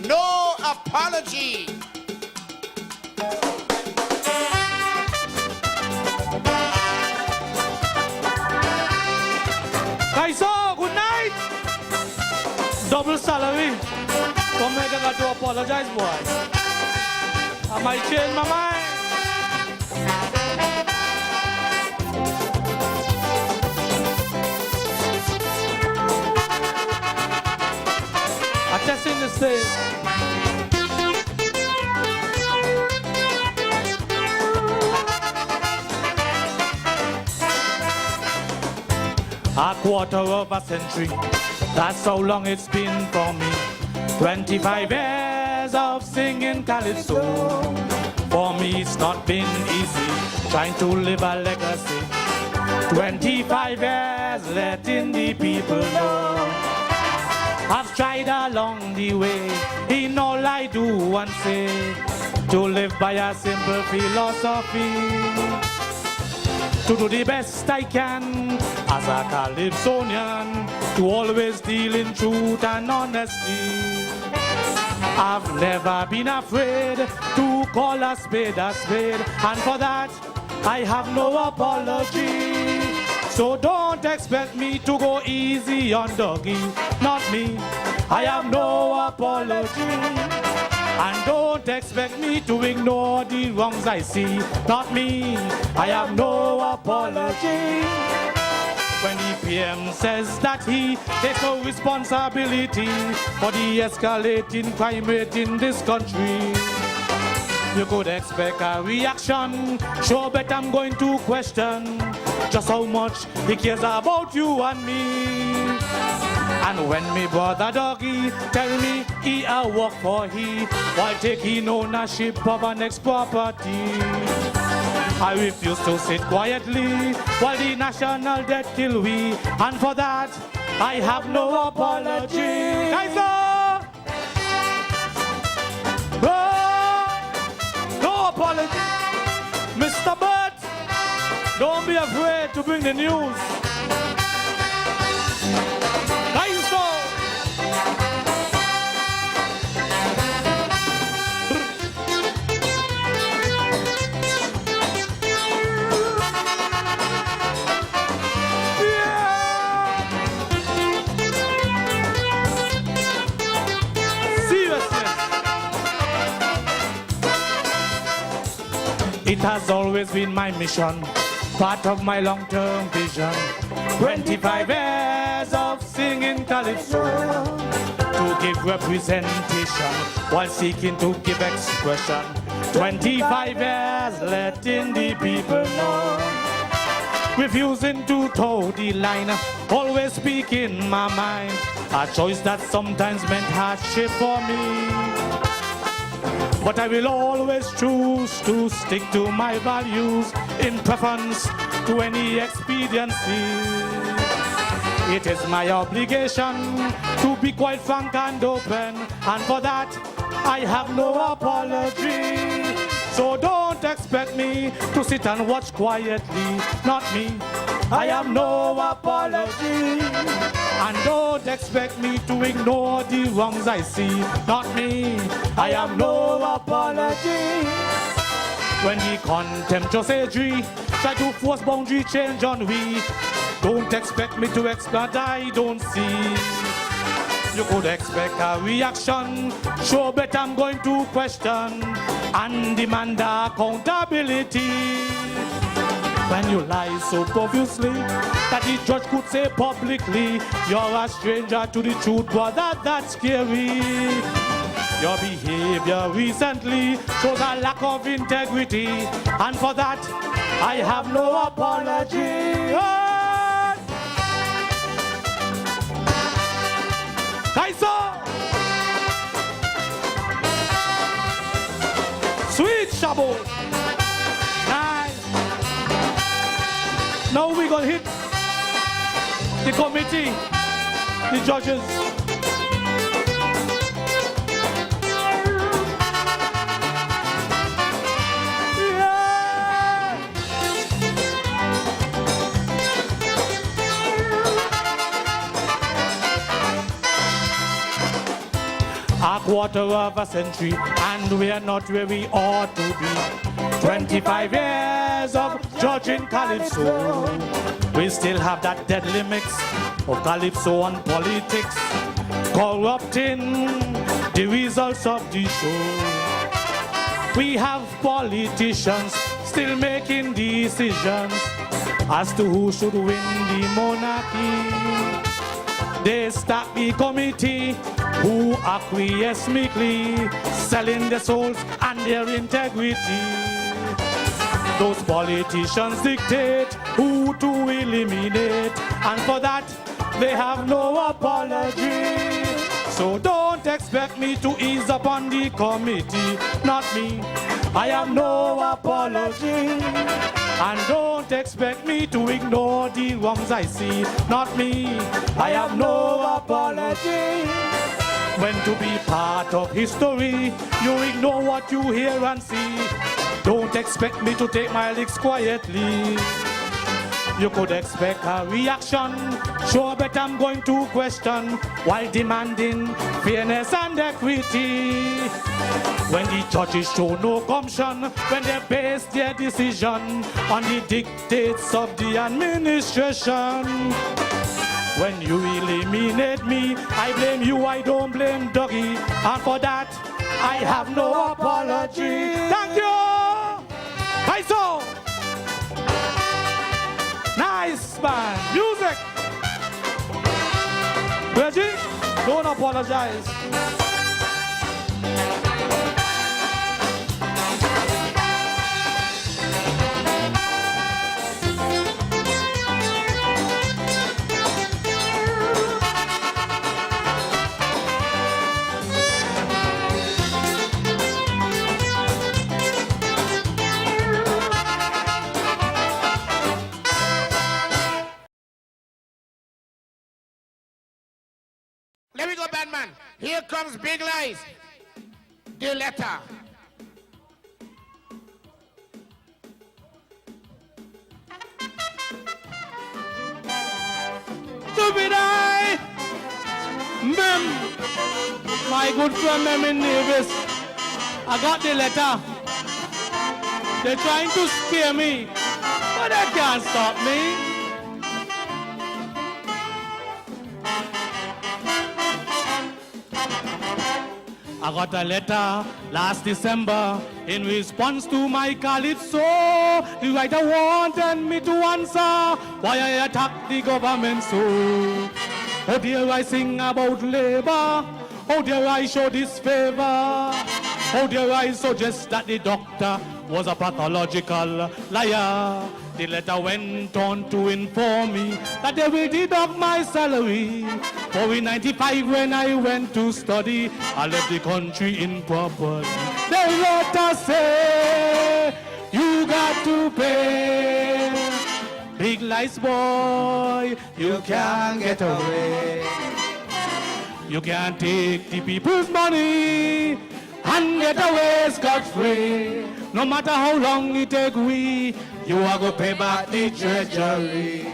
No apology. Kaiso, good night. Double salary. Come make I got to apologize, boy. I might change my mind. I'm testing the stage. A quarter of a century, that's how long it's been for me. 25 years of singing calypso. For me it's not been easy, trying to live a legacy. 25 years letting the people know. I've tried along the way, in all I do and say, to live by a simple philosophy. To do the best I can as a Calypsonian, to always deal in truth and honesty. I've never been afraid to call a spade, and for that I have no apology. So don't expect me to go easy on Doggy, not me, I have no apology. And don't expect me to ignore the wrongs I see, not me, I have no apology. When the PM says that he takes no responsibility for the escalating crime rate in this country, you could expect a reaction. Sure bet I'm going to question just how much he cares about you and me. And when me brother Doggy tell me he a work for he, while taking ownership of an ex property, I refuse to sit quietly while the national debt kill we. And for that I have no apology. Kaiser! Oh, no apology. Mr. Burt, don't be afraid to bring the news. It has always been my mission, part of my long-term vision. 25 years of singing calypso, to give representation while seeking to give expression. 25 years letting the people know, refusing to toe the line, always speaking my mind, a choice that sometimes meant hardship for me. But I will always choose to stick to my values in preference to any expediency. It is my obligation to be quite frank and open, and for that I have no apology. So don't expect me to sit and watch quietly, not me, I have no apology. And don't expect me to ignore the wrongs I see. Not me, I have no apology. When the contemptuous edgy try to force boundary change on we, don't expect me to expect I don't see. You could expect a reaction, sure bet I'm going to question and demand accountability. When you lie so profusely that the judge could say publicly, you're a stranger to the truth, brother, that's scary. Your behavior recently shows a lack of integrity, and for that, I have no apology. Kaiser! Sweet Shabo! Nice! Now we gonna hit the committee, the judges. A quarter of a century, and we are not where we ought to be. 25 years of judging Calypso. We still have that deadly mix of Calypso and politics, corrupting the results of the show. We have politicians still making decisions as to who should win the monarchy. They stack the committee who acquiesce meekly, selling their souls and their integrity. Those politicians dictate who to eliminate, and for that they have no apology. So don't expect me to ease up on the committee, not me, I have no apology. And don't expect me to ignore the wrongs I see, not me, I have no apology. When to be part of history, you ignore what you hear and see. Don't expect me to take my licks quietly. You could expect a reaction, sure bet I'm going to question, while demanding fairness and equity. When the judges show no gumption, when they base their decision on the dictates of the administration. When you eliminate me, I blame you, I don't blame Dougie. And for that, I have no apology. Thank you! Kaiso! Nice, man. Music! Reggie, don't apologize. Let me go, Batman. Here comes Big Lies. The letter. Stupid eye! Mem! My good friend Mem in Davis. I got the letter. They're trying to scare me, but they can't stop me. I got a letter last December in response to my Calypso. The writer wanted me to answer why I attacked the government so. Oh dear, I sing about labor. Oh dear, I show disfavor. Oh dear, I suggest that the doctor was a pathological liar. The letter went on to inform me that they will deduct my salary. For in 95 when I went to study, I left the country improperly. The letter say, you got to pay. Big lies, boy, you can't get away. You can't take the people's money and get away scot-free. No matter how long it take we, you are gonna pay back the treasury.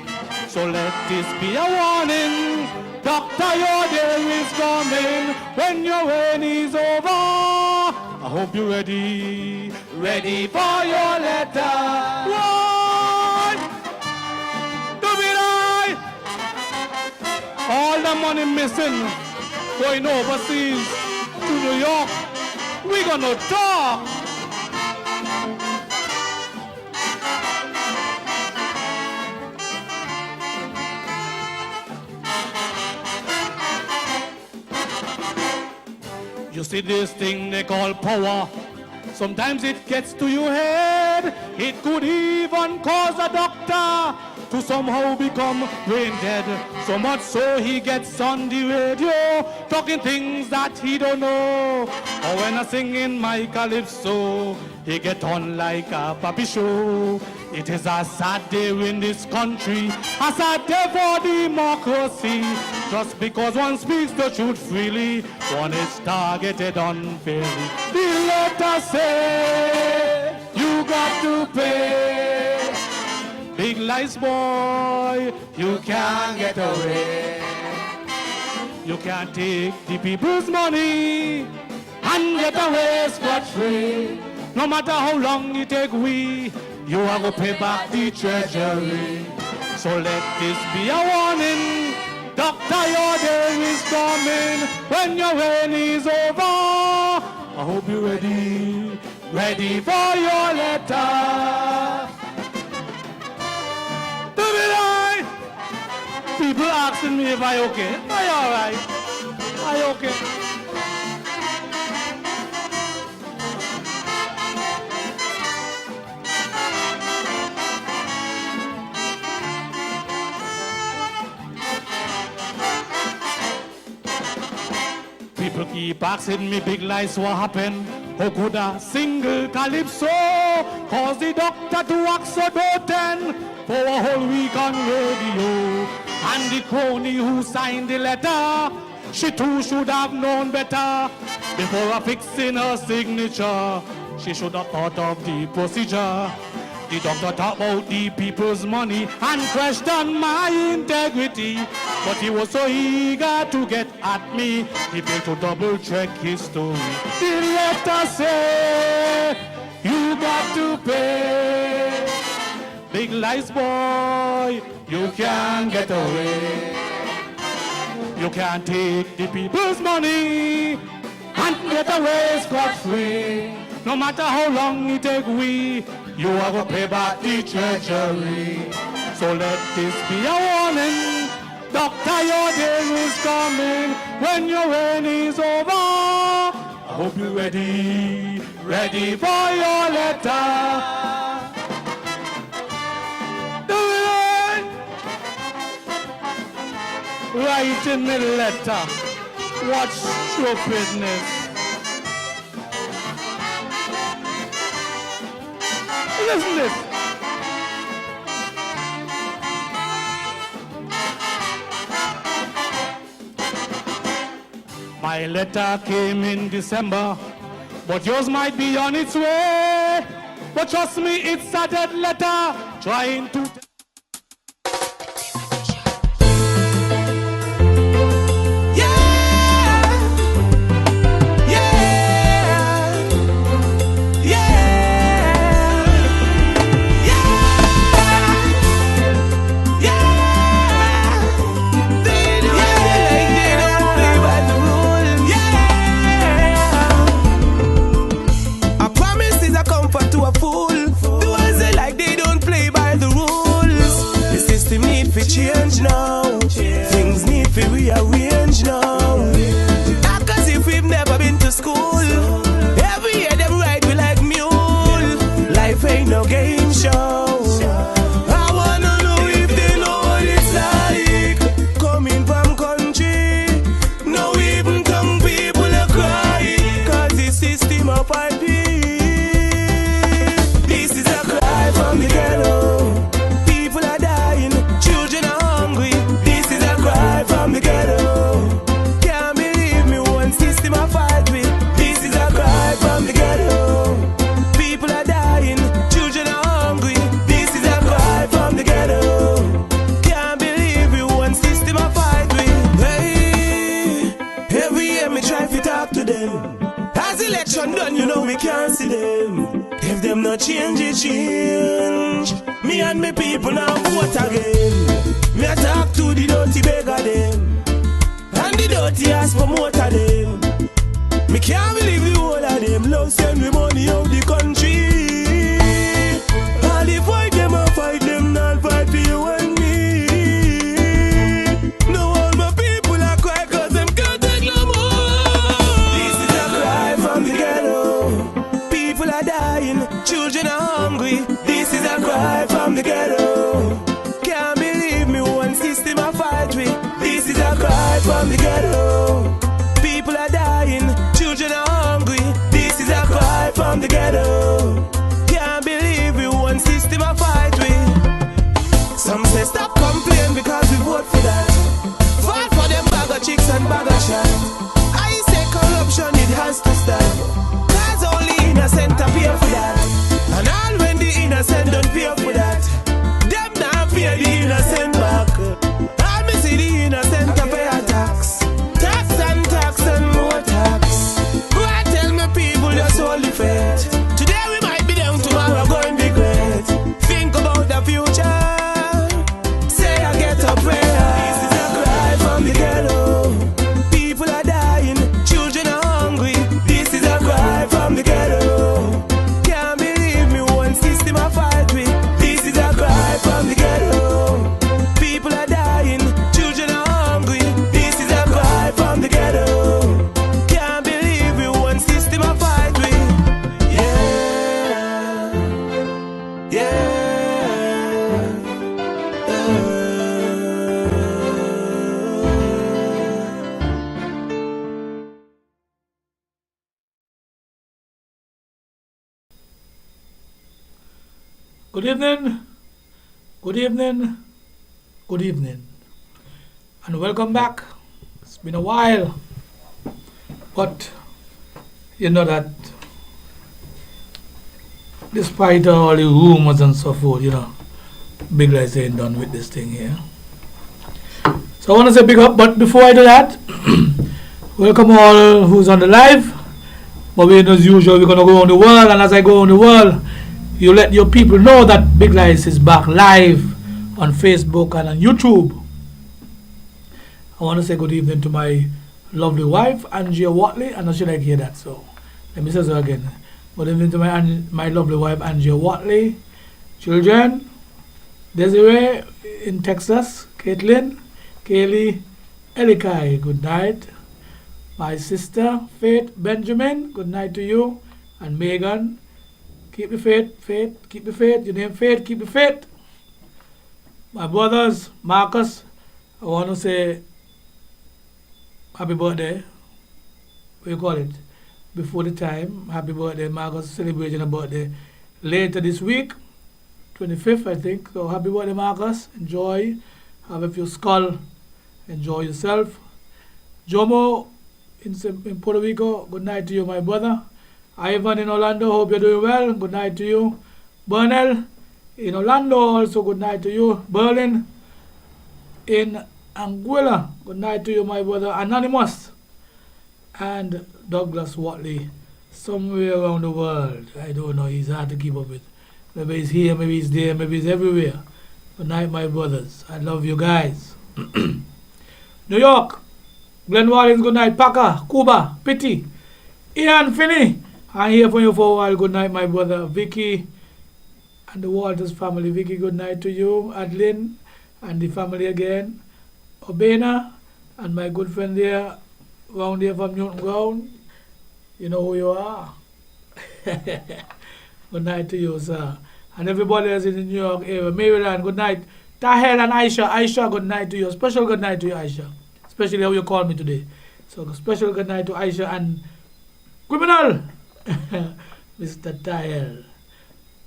So let this be a warning. Doctor, your day is coming. When your reign is over, I hope you're ready. Ready for your letter. One, to be right. All the money missing, going overseas to New York. We gonna talk. You see this thing they call power. Sometimes it gets to your head. It could even cause a doctor to somehow become brain dead. So much so he gets on the radio talking things that he don't know. Or when I sing in my calypso, he get on like a puppy show. It is a sad day in this country, a sad day for democracy. Just because one speaks the truth freely, one is targeted unfairly. The letter say you got to pay. Big lies, boy, you can't get away. You can't take the people's money and get away scot-free. No matter how long it take we, you are gonna pay back the treasury. So let this be a warning. Doctor, your day is coming. When your reign is over, I hope you're ready. Ready for your letter. To be right. People asking me if I okay. Am I alright? Are you okay? People keep asking me big lies what happened. How could a single calypso cause the doctor to act so doten for a whole week on radio? And the crony who signed the letter, she too should have known better. Before affixing her signature, she should have thought of the procedure. The doctor talked about the people's money and questioned my integrity. But he was so eager to get at me, he failed to double check his story. The letter say you got to pay. Big lies, boy, you can't get away. You can't take the people's money and get away scot-free. No matter how long it take we, you are gonna pay back the treasury. So let this be a warning. Doctor, your day is coming. When your reign is over, I hope you're ready. Ready for your letter. Do it! Write in the letter. What stupidness. Listen to this. My letter came in December, but yours might be on its way. But trust me, it's a dead letter trying to... Change now, things need to rearrange now. Cause if we've never been to school, every year them ride we like mule. Life ain't no game show. I wanna know if they know what it's like coming from country. No even young people are crying, cause the system of IP. This is a cry from the ghetto. People are dying, children are hungry. This is a cry from the ghetto. Can't believe me, one system I fight with. This them. As election done, you know we can't see them. If them not change, it change. Me and me people now vote again. Me a talk to the dirty beggar them, and the dirty ass promoter them. Me can't believe the whole of them love send me money out the country. All the fight them, I fight them, not fight for you and me. No, all my people are cry cause them can't take no more. This is a cry from the ghetto. People are dying, children are hungry. This is a cry from the ghetto. Can't believe me, one system I fight with. This is a cry from the ghetto. People are dying, children are hungry. This is a cry from the ghetto. Can't believe we one system I fight with. Some say stop complain because we vote for that. Fight for them bag of chicks and bag of shot. I say corruption, it has to stop. Cause only innocent appear for that. And all when the innocent don't pay for that, them not pay the innocent back. All me see the innocent to pay a tax. Tax and more tax. Go and tell me people just hold the faith. Today we might be down, tomorrow going to be great. Think about the future. Say I get a prayer. This is a cry from the ghetto. People are dying, children are hungry. This is a cry from the ghetto. Can't believe me, one system I fight with. This is a cry from the ghetto. People are dying, children are hungry. This is a cry from the ghetto. Can't believe we one system I fight with. Yeah, yeah. Good evening, good evening, good evening, and welcome back. It's been a while, but you know that despite all the rumors and so forth, you know, Big Lies ain't done with this thing here. So I want to say big up, but before I do that, welcome all who's on the live. But we, as usual, we're going to go on the world, and as I go on the world, you let your people know that Big Lies is back live on Facebook and on YouTube. I want to say good evening to my lovely wife, Angie Watley. I know she like hear that, so let me say so again. Good evening to my lovely wife, Angie Watley. Children, Desiree in Texas, Caitlin, Kaylee, Elikai, good night. My sister, Faith Benjamin, good night to you. And Megan, keep the faith, Faith, keep the faith. Your name Faith, keep the faith. My brothers, Marcus, I want to say happy birthday. What do you call it? Before the time. Happy birthday, Marcus, celebrating a birthday later this week, 25th, I think. So happy birthday, Marcus. Enjoy. Have a few skull. Enjoy yourself. Jomo in Puerto Rico, good night to you, my brother. Ivan in Orlando, hope you're doing well. Good night to you. Bernal in Orlando, also good night to you. Berlin in Anguilla, good night to you, my brother. Anonymous and Douglas Watley, somewhere around the world. I don't know, he's hard to keep up with. Maybe he's here, maybe he's there, maybe he's everywhere. Good night, my brothers. I love you guys. New York, Glenn Wallins, good night. Paca, Cuba, Pity, Ian Finney, I'm here for you for a while. Good night, my brother. Vicky and the Walters family. Vicky, good night to you. Adeline and the family again. Obena and my good friend there, round here from Newton Ground. You know who you are. Good night to you, sir. And everybody else in the New York area. Maryland, good night. Tahel and Aisha. Aisha, good night to you. Special good night to you, Aisha. Especially how you call me today. So special good night to Aisha and criminal Mr. Tahel.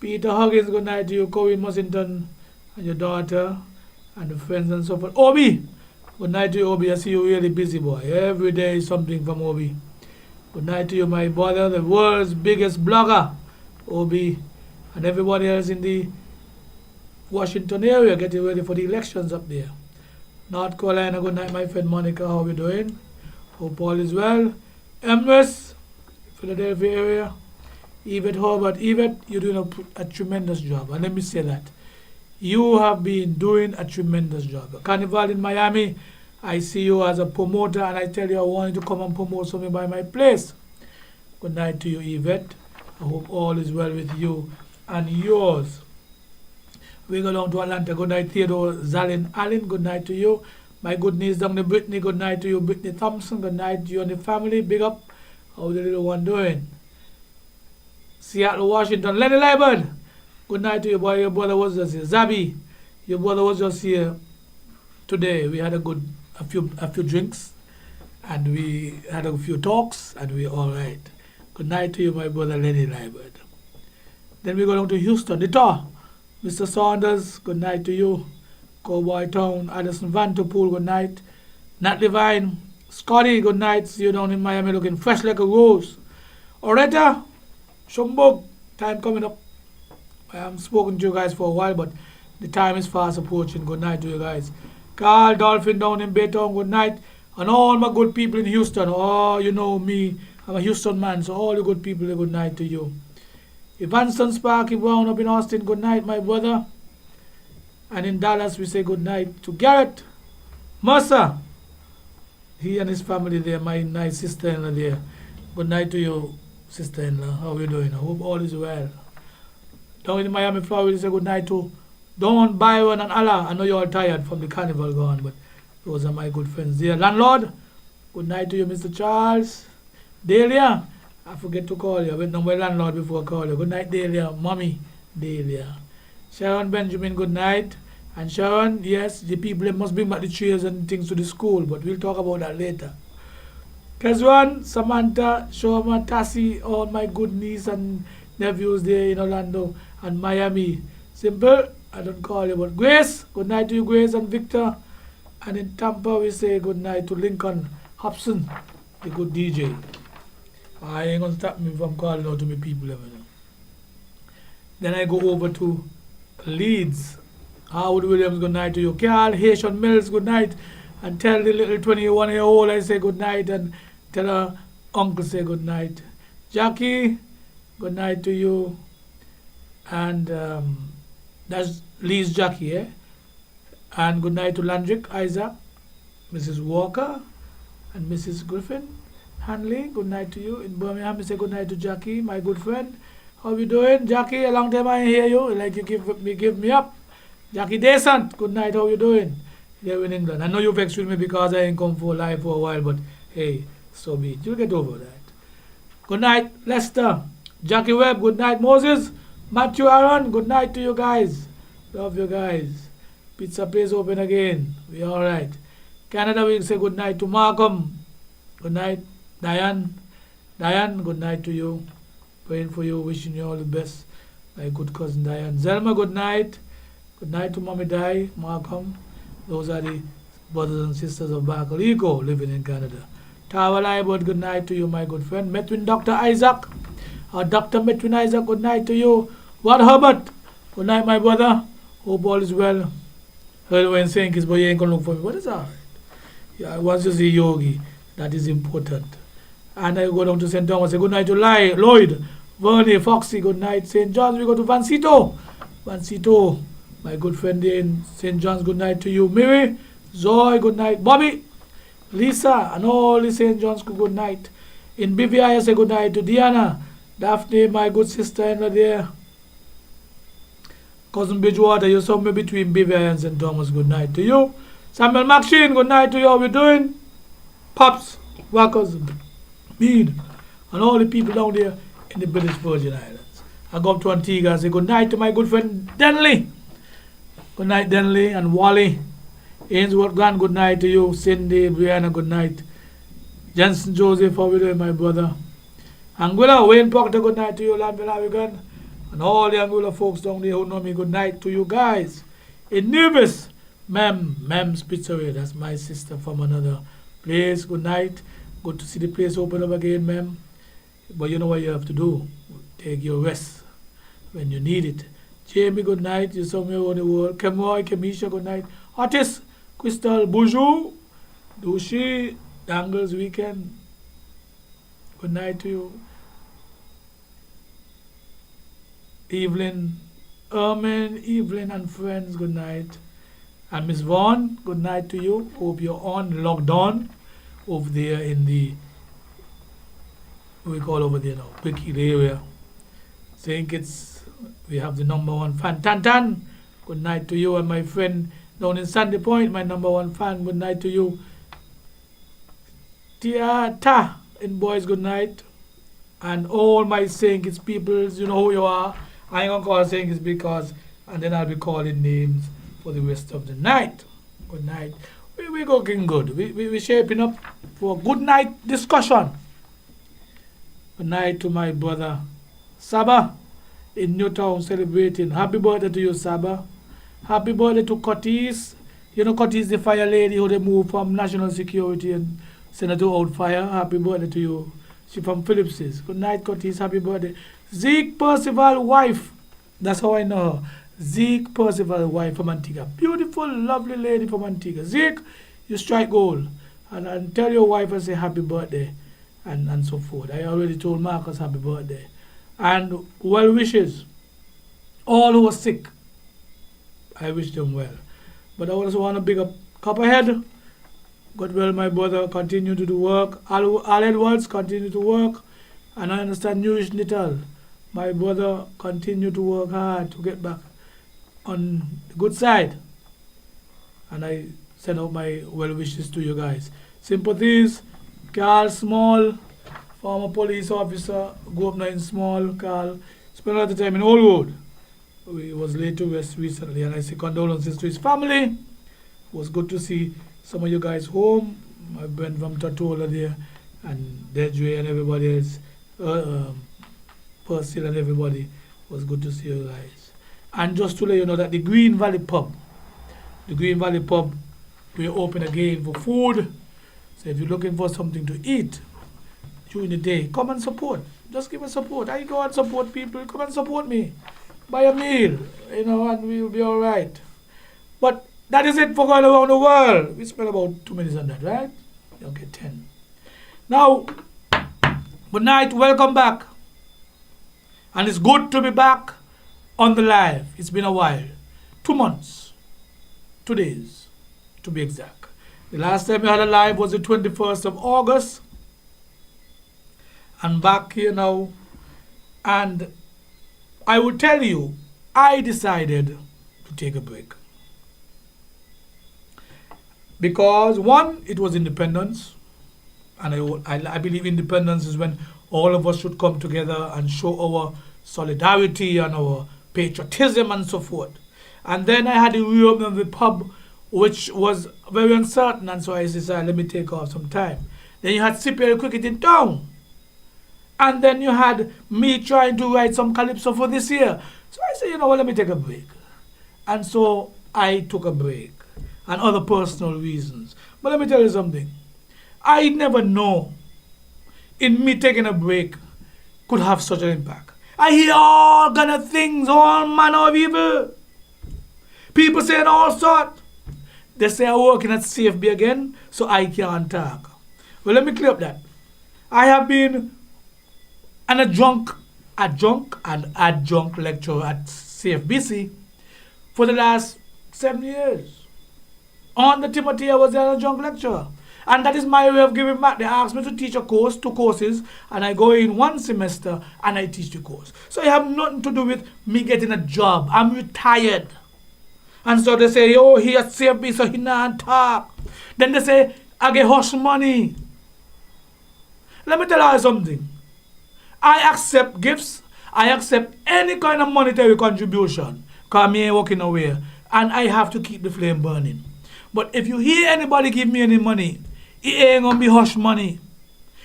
Peter Huggins, good night to you. Corinne Mussington and your daughter and the friends and so forth. Obi, good night to you, Obi. I see you really busy, boy. Every day is something from Obi. Good night to you, my brother, the world's biggest blogger, Obi, and everybody else in the Washington area getting ready for the elections up there. North Carolina, good night, my friend Monica. How are you doing? Hope all is well. Empress, Philadelphia area. Yvette Hobart. Yvette, you're doing a tremendous job. And let me say that. You have been doing a tremendous job. Carnival in Miami, I see you as a promoter, and I tell you I want you to come and promote something by my place. Good night to you, Yvette. I hope all is well with you and yours. We go down to Atlanta. Good night, Theodore Zalin Allen. Good night to you. My good niece down to Brittany. Good night to you, Brittany Thompson. Good night to you and the family. Big up. How the little one doing? Seattle, Washington. Lenny Liebert. Good night to you, boy. Your brother was just here. Zabi, your brother was just here today. We had a few drinks, and we had a few talks, and we all right. Good night to you, my brother Lenny Liebert. Then we go down to Houston. The tour. Mr. Saunders, good night to you. Cowboy Town, Addison Vanderpool, good night. Nat Levine, Scotty, good night. See you down in Miami looking fresh like a rose. Oretta, Shumbog, time coming up. I haven't spoken to you guys for a while, but the time is fast approaching. Good night to you guys. Carl Dolphin down in Baytown, good night. And all my good people in Houston. Oh, you know me, I'm a Houston man, so all the good people, good night to you. Evanston Sparky Brown up in Austin, good night, my brother. And in Dallas, we say good night to Garrett Mercer. He and his family there, my nice sister-in-law there. Good night to you, sister-in-law. How are you doing? I hope all is well. Down in Miami, Florida, we say good night to Don, Byron, and Allah. I know you're all tired from the carnival going, but those are my good friends there. Landlord, good night to you, Mr. Charles. Delia, I forget to call you. I went down my landlord before I call you. Good night, Delia. Mommy, Delia. Sharon Benjamin, good night. And Sharon, yes, the people must bring back the chairs and things to the school, but we'll talk about that later. Kezwan, Samantha, Shoma, Tassie, all my good niece and nephews there in Orlando and Miami. Simple, I don't call you, but Grace, good night to you, Grace and Victor. And in Tampa, we say good night to Lincoln Hobson, the good DJ. I ain't gonna stop me from calling out to my people ever now. Then I go over to Leeds. Howard Williams, good night to you. Carl Haitian Mills, good night. And tell the little 21-year-old I say good night, and tell her uncle say good night. Jackie, good night to you. And that's Lee's Jackie, eh? And good night to Landrick, Isaac, Mrs. Walker, and Mrs. Griffin. Hanley, good night to you. In Birmingham, we say good night to Jackie, my good friend. How you doing? Jackie, a long time I hear you. Like you give me up. Jackie Descent, good night, how you doing? Here in England. I know you vexed with me because I ain't come for live for a while, but hey, so be it. You'll get over that. Good night, Lester. Jackie Webb, good night, Moses. Matthew Aaron, good night to you guys. Love you guys. Pizza place open again. We alright. Canada, we say good night to Malcolm. Good night, Diane. Diane, good night to you. Praying for you, wishing you all the best. My good cousin Diane. Zelma, good night. Good night to Mommy Di, Malcolm. Those are the brothers and sisters of Bacaliko living in Canada. Tawa Liebert, good night to you, my good friend. Metwin Dr. Isaac. Dr. Metwin Isaac, good night to you. What Herbert, good night, my brother. Hope all is well. Heard when saying his boy ain't gonna look for me. What is that? Yeah, once you see Yogi, that is important. And I go down to St. Thomas, say good night to Lloyd, Vernie, Foxy, good night. St. John's, we go to Vancito. Vancito, my good friend there in St. John's, good night to you. Mary, Zoe, good night. Bobby, Lisa, and all the St. John's, good night. In BVI, I say good night to Diana, Daphne, my good sister-in-law there. Cousin Bridgewater, you're somewhere between BVI and St. Thomas, good night to you. Samuel Maxine, good night to you. How you doing? Pops, Walkers, Mead, and all the people down there in the British Virgin Islands. I go up to Antigua and say good night to my good friend Denley. Good night, Denley and Wally. Ainsworth Grant, good night to you. Cindy, Brianna, good night. Jensen Joseph, how you doing, my brother? Anguilla, Wayne Proctor, good night to you. Lanville Avigan. And all the Anguilla folks down there who know me, good night to you guys. In Nevis, Mem's Pizzeria, that's my sister from another place. Good night. Good to see the place open up again, Mem. But you know what you have to do. Take your rest when you need it. Jamie, good night. You're somewhere around the world. Kemoy, Kemisha, good night. Otis, Crystal, Boujou, Dushi, Dangles Weekend. Good night to you. Evelyn, Ermin, Evelyn and friends, good night. And Miss Vaughn, good night to you. Hope you're logged on over there in the, what we call over there now, Wicked area. Think we have the number one fan. Tan Tan, good night to you. And my friend down in Sandy Point, my number one fan, good night to you. Tia Ta in boys, good night. And all my Saint Kitts peoples, you know who you are. I ain't gonna call Saint Kitts because, and then I'll be calling names for the rest of the night. Good night. We're looking good. We're shaping up for a good night discussion. Good night to my brother Saba in Newtown celebrating. Happy birthday to you, Saba. Happy birthday to Curtis. You know Curtis, the fire lady who they moved from National Security and sent her to Outfire. Happy birthday to you. She from Phillips's. Good night, Curtis. Happy birthday. Zeke Percival wife. That's how I know her. Zeke Percival wife from Antigua. Beautiful, lovely lady from Antigua. Zeke, you strike gold. And tell your wife I say happy birthday and so forth. I already told Marcus happy birthday. And well wishes. All who are sick, I wish them well. But I also want to big up Copperhead. God well, my brother, continue to do work. Al Edwards, continue to work. And I understand Newish Nittal. My brother, continue to work hard to get back on the good side. And I send out my well wishes to you guys. Sympathies, Carl Small, former police officer, grew up now in Small. Carl spent a lot of time in Oldwood. He was laid to rest recently, and I say condolences to his family. It was good to see some of you guys home. My friend from Tortola there, and Dedre and everybody else, Persil and everybody. It was good to see you guys. And just to let you know that the Green Valley Pub, we're open again for food. So if you're looking for something to eat during the day, come and support. Just give us support. I go and support people. Come and support me. Buy a meal, and we'll be all right. But that is it for going around the world. We spent about 2 minutes on that, right? Okay, 10. Now, good night. Welcome back. And it's good to be back on the live. It's been a while. 2 months. 2 days, to be exact. The last time we had a live was the 21st of August. I'm back here now. And I will tell you, I decided to take a break. Because one, it was independence. And I believe independence is when all of us should come together and show our solidarity and our patriotism and so forth. And then I had the reopening of the pub, which was very uncertain, and so I decided, let me take off some time. Then you had CPL cricket in town. And then you had me trying to write some calypso for this year. So I said, let me take a break. And so I took a break. And other personal reasons. But let me tell you something. I never know in me taking a break could have such an impact. I hear all kind of things, all manner of evil. People saying all sorts. They say I'm working at CFB again, so I can't talk. Well, let me clear up that. I have been an adjunct lecturer at CFBC for the last 7 years. On the Timothy, I was an adjunct lecturer. And that is my way of giving back. They asked me to teach a course, 2 courses, and I go in 1 semester and I teach the course. So it have nothing to do with me getting a job. I'm retired. And so they say, oh, he at CFB, so he not talk. Then they say, I get hush money. Let me tell you something. I accept gifts. I accept any kind of monetary contribution. Because me ain't walking away. And I have to keep the flame burning. But if you hear anybody give me any money, it ain't going to be hush money.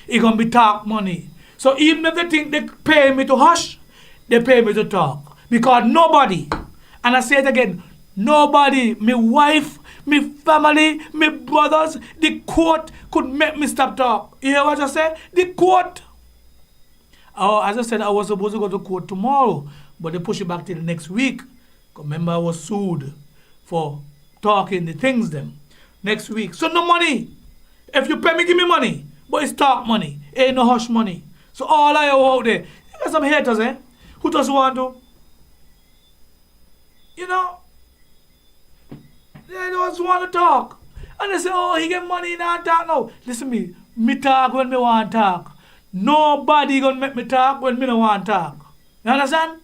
It's going to be talk money. So even if they think they pay me to hush, they pay me to talk. Because nobody, and I say it again, nobody, my wife, my family, my brothers, the court could make me stop talk. You hear what I say? The court. Oh, as I said, I was supposed to go to court tomorrow, but they push it back till next week. Remember, I was sued for talking the things them next week. So no money. If you pay me, give me money. But it's talk money. Ain't no hush money. So all I owe out there, you got some haters, who just want to you know, they just want to talk. And they say, oh, he get money and I talk now. Listen me talk when me want to talk. Nobody gonna make me talk when me no want to talk. You understand?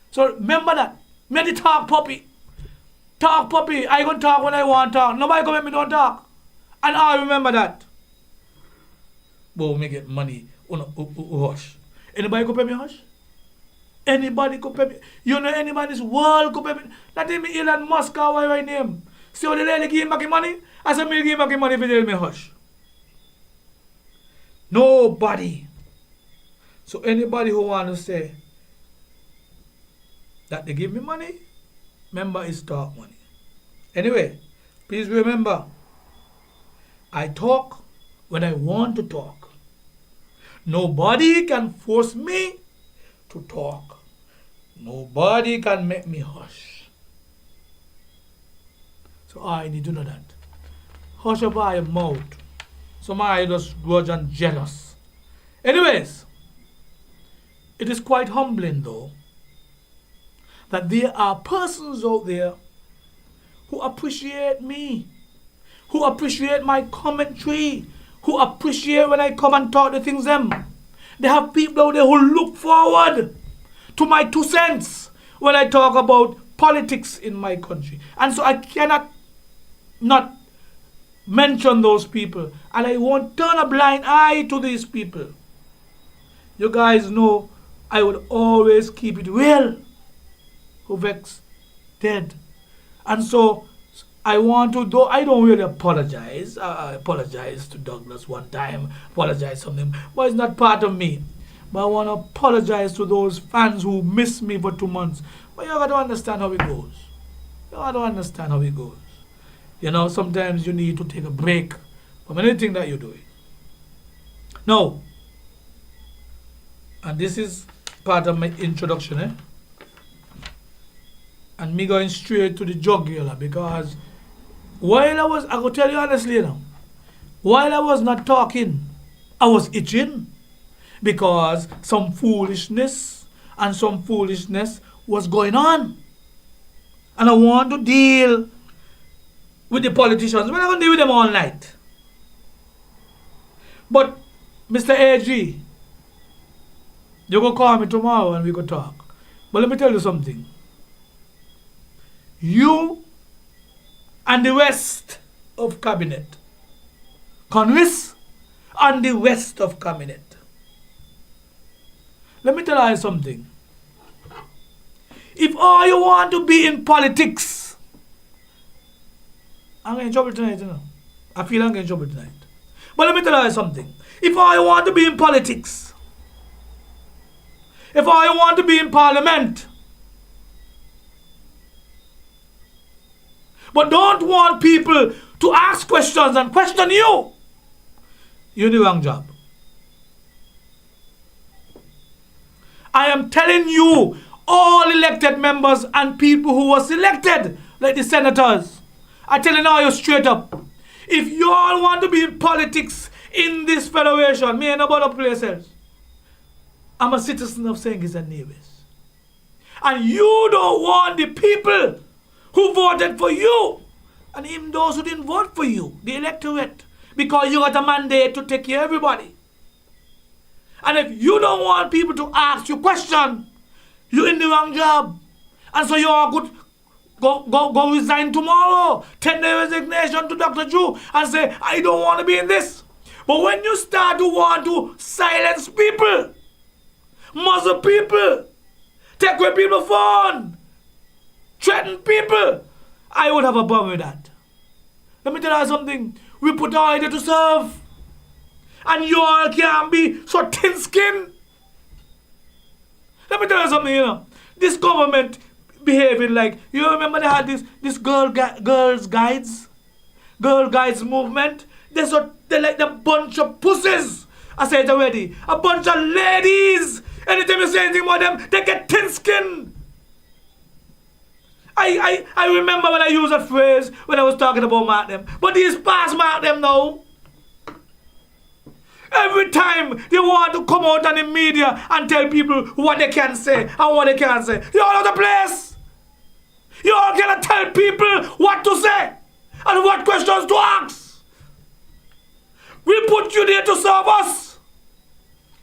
So remember that. Me the talk puppy. Talk puppy. I gonna talk when I want to talk. Nobody gonna make me don't talk. And I remember that. But me get money. Hush. Anybody could pay me hush? Anybody could pay me. You know anybody in this world could pay me. Not even Elon Musk or whatever his name. See how the lady give him back his money? I said me give him back his money if he tell me hush. Nobody. So anybody who want to say that they give me money, remember it's talk money. Anyway, please remember, I talk when I want to talk. Nobody can force me to talk. Nobody can make me hush. So I need to know that. Hush up your mouth. Somebody just grudge and jealous. Anyways, it is quite humbling though that there are persons out there who appreciate me, who appreciate my commentary, who appreciate when I come and talk the things them. They have people out there who look forward to my 2 cents when I talk about politics in my country. And so I cannot not mention those people. And I won't turn a blind eye to these people. You guys know I would always keep it real. Who vex dead. And so I want to, though I don't really apologize. I apologized to Douglas one time, apologize something, but it's not part of me. But I want to apologize to those fans who missed me for 2 months. But you got to understand how it goes. You got to understand how it goes. You know, sometimes you need to take a break from anything that you're doing. Now, and this is part of my introduction, and me going straight to the jugular, because while I will tell you honestly now, while I was not talking, I was itching, because some foolishness was going on. And I want to deal with the politicians. We're not going to deal with them all night. But, Mr. AG, you're going to call me tomorrow and we go talk. But let me tell you something. You and the rest of cabinet, Congress and the rest of cabinet. Let me tell you something. If all you want to be in politics, I'm getting in trouble tonight, you know. I feel I'm getting in trouble tonight. But let me tell you something. If all you want to be in politics, if all you want to be in parliament, but don't want people to ask questions and question you, you're in the wrong job. I am telling you, all elected members and people who were selected, like the senators, I'm telling you straight up, if you all want to be in politics in this federation, me and no other places, I'm a citizen of St. Kitts and Nevis. And you don't want the people who voted for you, and even those who didn't vote for you, the electorate, because you got a mandate to take care of everybody. And if you don't want people to ask you questions, you're in the wrong job. And so you all could go resign tomorrow, tender resignation to Dr. Drew and say, I don't want to be in this. But when you start to want to silence people, muzzle people, take away people's phone, threaten people, I would have a problem with that. Let me tell you something. We put our idea to serve. And you all can't be so thin-skinned. Let me tell you something, you know. This government behaving like, you remember they had this girls' guides movement? They're like a bunch of pussies. I said it already. A bunch of ladies. Anytime you say anything about them, they get thin-skinned. I remember when I used that phrase when I was talking about mark them. But these past mark them now. Every time they want to come out on the media and tell people what they can say and what they can't say. You're all over the place. You all gonna tell people what to say and what questions to ask. We put you there to serve us.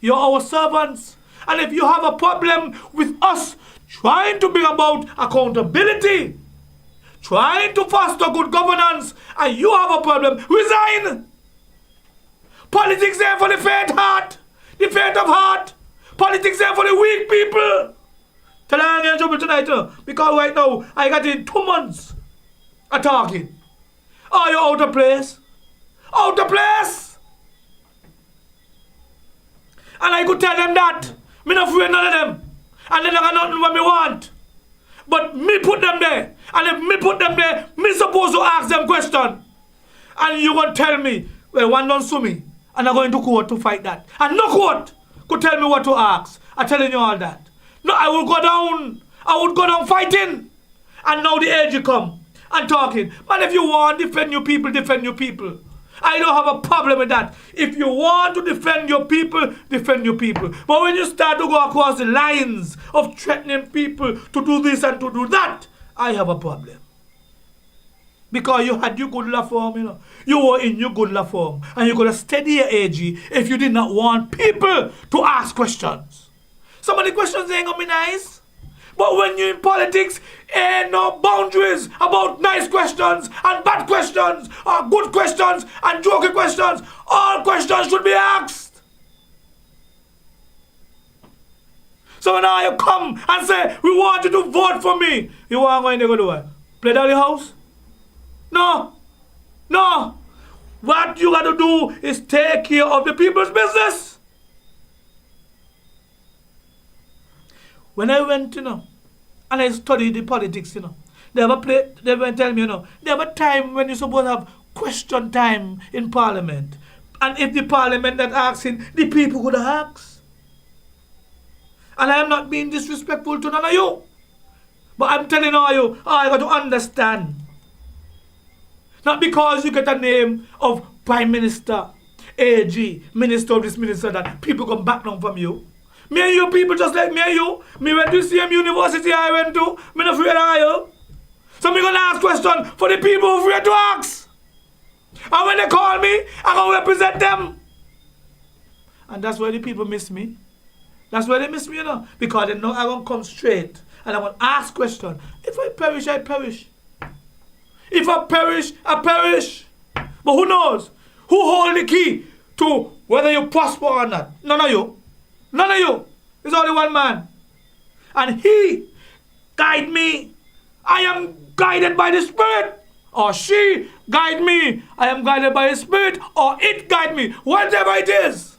You're our servants. And if you have a problem with us trying to bring about accountability, trying to foster good governance, and you have a problem, resign. Politics there for the faint heart, the faint of heart. Politics there for the weak people. Tell I'm in trouble tonight, because right now I got in 2 months of talking. Are you out of place? Out of place! And I could tell them that. Me not afraid none of them. And they don't got nothing what me want. But me put them there. And if me put them there, me supposed to ask them question. And you gonna tell me, well, one don't sue me. And I'm going to court to fight that. And no court could tell me what to ask. I'm telling you all that. No, I will go down. I would go down fighting. And now the AG come and talking. Man, if you want to defend your people, defend your people. I don't have a problem with that. If you want to defend your people, defend your people. But when you start to go across the lines of threatening people to do this and to do that, I have a problem. Because you had your good law form, you know. You were in your good law form. And you're going to steady your AG if you did not want people to ask questions. Some of the questions ain't going to be nice. But when you're in politics, ain't no boundaries about nice questions and bad questions, or good questions and joking questions. All questions should be asked. So now you come and say, we want you to vote for me. You want to go do what? Play down the house? No. No. What you got to do is take care of the people's business. When I went, you know, and I studied the politics, you know, they were telling me, you know, there have a time when you're supposed to have question time in Parliament. And if the Parliament not asking, the people could ask. And I am not being disrespectful to none of you. But I'm telling all you, I got to understand. Not because you get a name of Prime Minister, AG, Minister of this, Minister that, people come back down from you. Me and you people just like me and you. Me went to the same university I went to. Me not afraid of you. So me gonna ask questions for the people who afraid to ask. And when they call me, I'm gonna represent them. And that's why the people miss me. That's why they miss me, you know. Because they know I'm gonna come straight. And I'm gonna ask questions. If I perish, I perish. If I perish, I perish. But who knows? Who hold the key to whether you prosper or not? None of you. None of you. It's only one man. And he guide me. I am guided by the Spirit. Or she guide me. I am guided by the Spirit. Or it guide me. Whatever it is.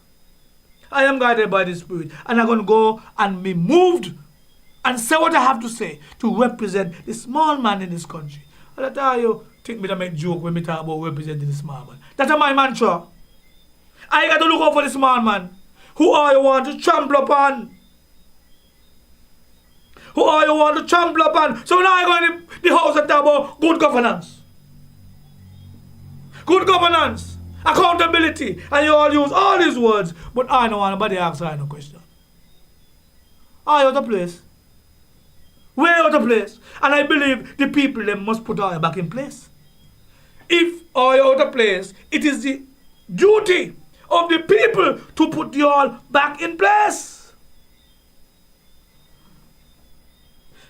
I am guided by the Spirit. And I'm going to go and be moved and say what I have to say to represent the small man in this country. And that's how you think me to make joke when me talk about representing the small man. That's my mantra. I got to look out for the small man. Who are you want to trample upon? Who are you want to trample upon? So now I go in the house and talk about good governance. Good governance. Accountability. And you all use all these words. But I don't want nobody ask I no question. Are you out of place? Way out of place. And I believe the people them must put all back in place. If are you out of place, it is the duty of the people to put you all back in place.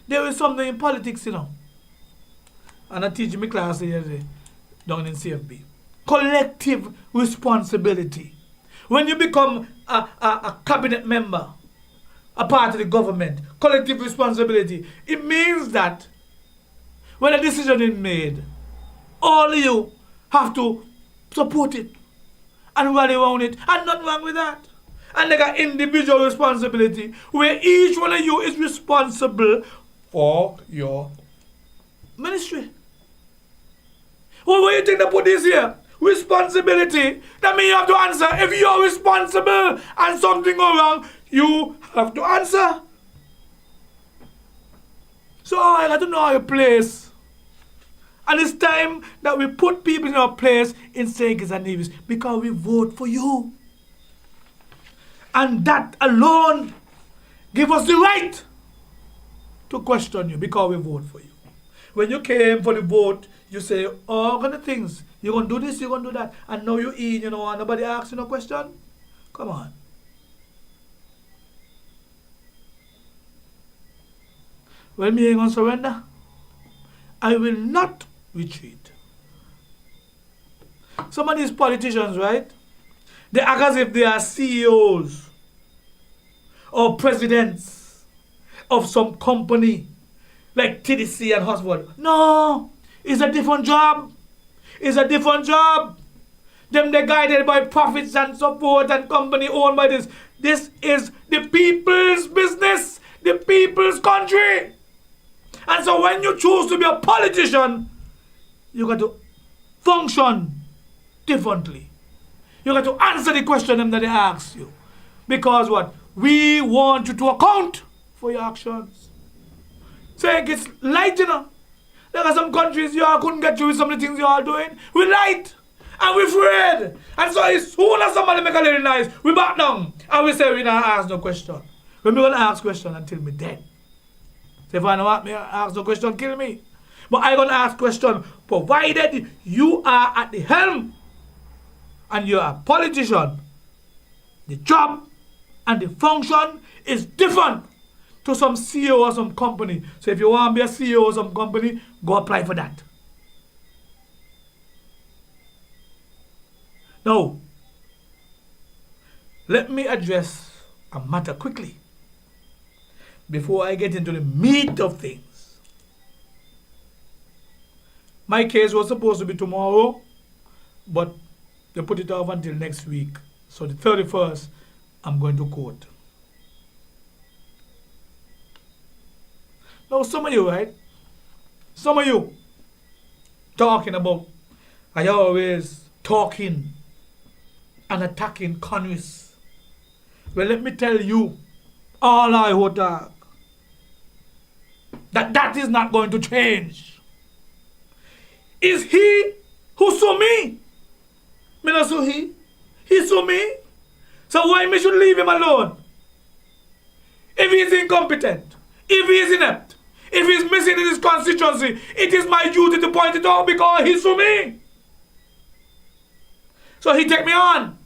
There is something in politics, you know. And I teach my class the other day down in CFB. Collective responsibility. When you become a cabinet member, a part of the government, collective responsibility, it means that when a decision is made, all of you have to support it and rally around it, and nothing wrong with that. And they got individual responsibility, where each one of you is responsible for your ministry. Well, what do you think they put this here? Responsibility. That means you have to answer. If you're responsible and something go wrong, you have to answer. So I got to know your place. And it's time that we put people in our place in St. Kitts and Nevis because we vote for you. And that alone gives us the right to question you because we vote for you. When you came for the vote, you say all kind of things. You're going to do this, you're going to do that. And now you're in, and nobody asks you no question. Come on. Well, me ain't going to surrender. I will not retreat. Some of these politicians, right? They act as if they are CEOs or presidents of some company like TDC and Hosford. No, it's a different job. It's a different job. Them they guided by profits and support and company owned by this. This is the people's business, the people's country. And so when you choose to be a politician, you got to function differently. You got to answer the question that they ask you. Because what? We want you to account for your actions. So it gets light, There are some countries you all couldn't get through with some of the things you all doing. We light and we afraid. And so as soon as somebody make a little nice, we back down. And we say we don't ask no question. We're going to ask question until me dead. So if I don't want me to ask no question, kill me. But I'm going to ask question provided you are at the helm and you're a politician. The job and the function is different to some CEO or some company. So if you want to be a CEO or some company, go apply for that. Now, let me address a matter quickly before I get into the meat of things. My case was supposed to be tomorrow, but they put it off until next week. So the 31st, I'm going to court. Now, some of you, right? Some of you talking about, I always talking and attacking Congress. Well, let me tell you, all I would talk, that is not going to change. Is he who sue me? Me not sue he. He sue me. So why me should leave him alone? If he is incompetent, if he is inept, if he is missing in his constituency, it is my duty to point it out because he sue me. So he take me on.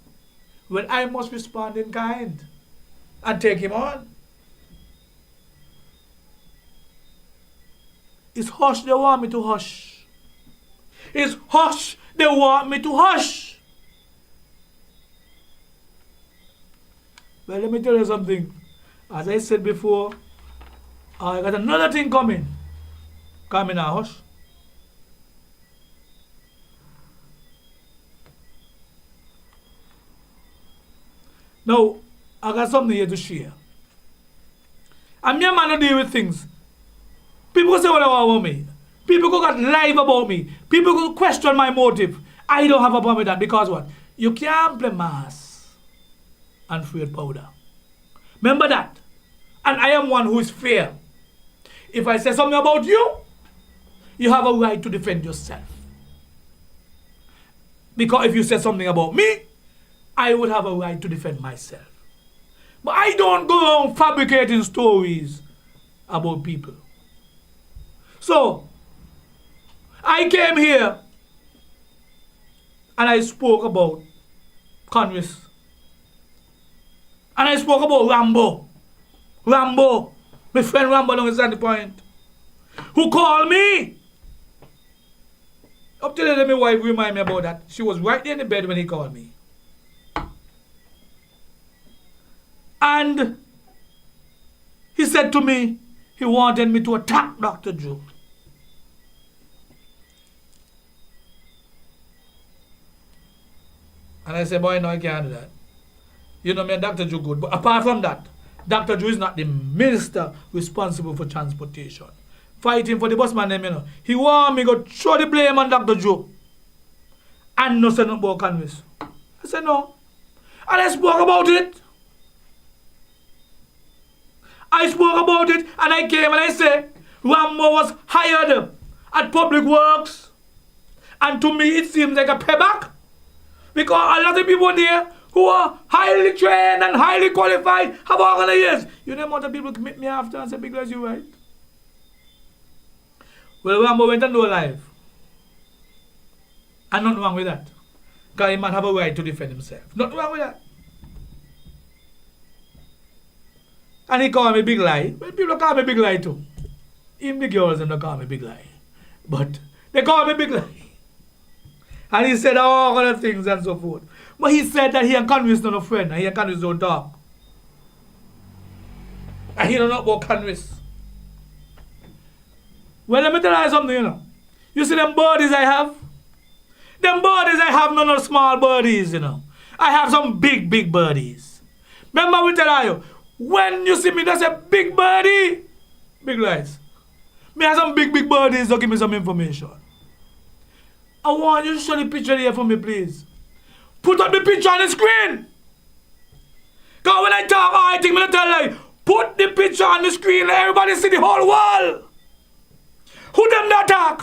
Well, I must respond in kind and take him on. It's hush they want me to hush. It's hush they want me to hush. Well, let me tell you something. As I said before, I got another thing coming. Coming now, hush. Now, I got something here to share. I'm your man to deal with things. People go say what they want about me. People go get live about me. People go question my motive. I don't have a problem with that because what? You can't play mass and free powder. Remember that. And I am one who is fair. If I say something about you, you have a right to defend yourself. Because if you say something about me, I would have a right to defend myself. But I don't go around fabricating stories about people. So, I came here and I spoke about Congress. And I spoke about Rambo. Rambo, my friend Rambo down at the point, who called me. Up till then, my wife remind me about that. She was right there in the bed when he called me. And he said to me, he wanted me to attack Dr. Joe. And I said, boy, no, I can't do that. You know me and Dr. Joe good. But apart from that, Dr. Joe is not the minister responsible for transportation. Fighting for the busman name, He want me to throw the blame on Dr. Joe. And no say nothing about Congress. I said, no. And I spoke about it. I spoke about it and I came and I said, Rambo was hired at Public Works. And to me, it seems like a payback. Because a lot of people there who are highly trained and highly qualified have all kind of years. You know what the people commit me after and say, because you're right. Well, Rambo went and do a live. And nothing wrong with that. Because he might have a right to defend himself. Nothing wrong with that. And he called me big lie. Well, people call me big lie too. Even the girls don't call me big lie. But they call me big lie. And he said all other things and so forth. But he said that he and Conway's not a friend and he and Conway's don't talk. And he don't know about Conway's. Well, let me tell you something, you know. You see them birdies I have? Them birdies I have none of small birdies, you know. I have some big, big birdies. Remember we tell you, when you see me, that's a big birdie. Big lies. Me have some big, big birdies to give me some information. I want you to show the picture here for me, please. Put up the picture on the screen. Because when I talk, I think I'm going to tell you, put the picture on the screen, let everybody see the whole world. Who them they attack?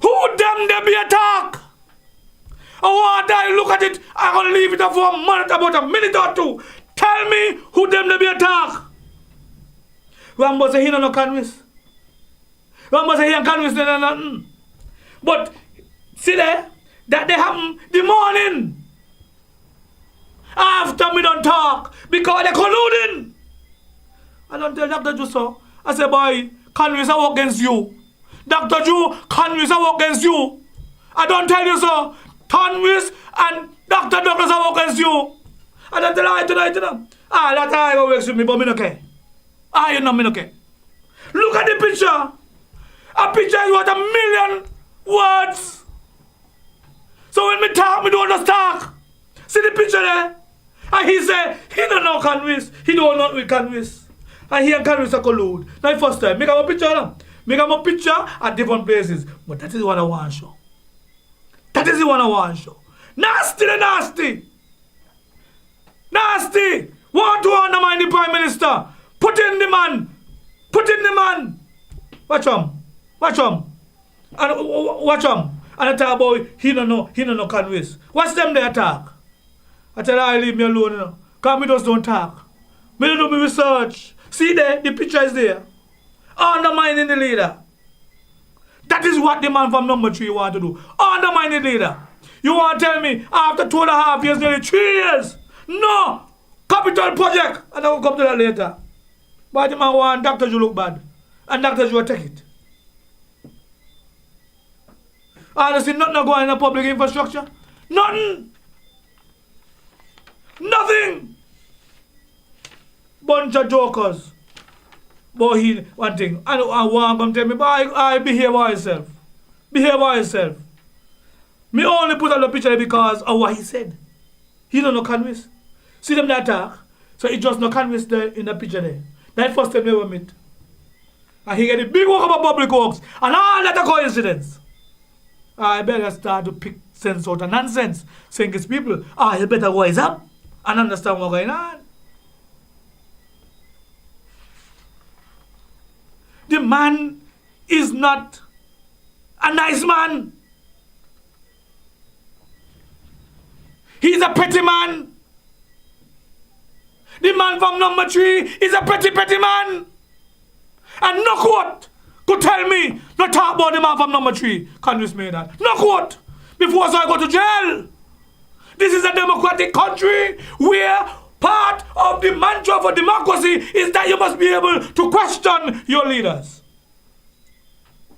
Who them they be attack? I want to look at it, I'm going to leave it up for a minute, about a minute or two. Tell me who them they be attack. Rambo say he don't know Conway's. Rambo say he and Conway's don't know nothing. But see there, that they happen the morning after me don't talk because they colluding. I don't tell Dr. Ju so. I say, boy, Conway's a work against you. Dr. Ju, Conway's a work against you. I don't tell you so. Conway's and Dr. Douglas a work against you. I don't tell you tonight, you know. That's how I go work with me, but me no care. You know me no care. Look at the picture. A picture is worth 1,000,000 words. So when me talk, me don't just talk. See the picture there? And he say, he don't know Conway's. He don't know with Conway's. And he and Conway's are collude. Now first time, make up a picture now. Make up a picture at different places. But that is what I want to show. That is the one I want to show. Nasty, nasty. Nasty. Want to undermine the Prime Minister. Put in the man. Put in the man. Watch him. Watch him. And watch him. And I talk about he don't know Conway's. Watch them they attack. I tell her, leave me alone, you know. Because me just don't talk. Me don't do my research. See there, the picture is there. Undermining the leader. That is what the man from number 3 want to do. Undermine the leader. You want to tell me after 2.5 years, nearly 3 years? No! Capital project. And I will come to that later. But the man want Dr. Ju look bad. And Dr. Ju will take it. Honestly, nothing going in the public infrastructure. Nothing. Nothing. Bunch of jokers. But he, one thing, I want him to tell me, but I behave myself. Behave myself. Me only put up the picture because of what he said. He don't know Conway's. See them that attack. So he just know Conway's there in the picture there. That first time they ever meet. And he get a big work about public works. And all that a coincidence. I better start to pick sense out of nonsense. Saying it's people, you better wise up and understand what's going on. The man is not a nice man. He's a petty man. The man from number 3 is a petty man. And no quote could tell me not talk about the man from number 3. Congress made that. No quote. Before I go to jail. This is a democratic country where part of the mantra for democracy is that you must be able to question your leaders.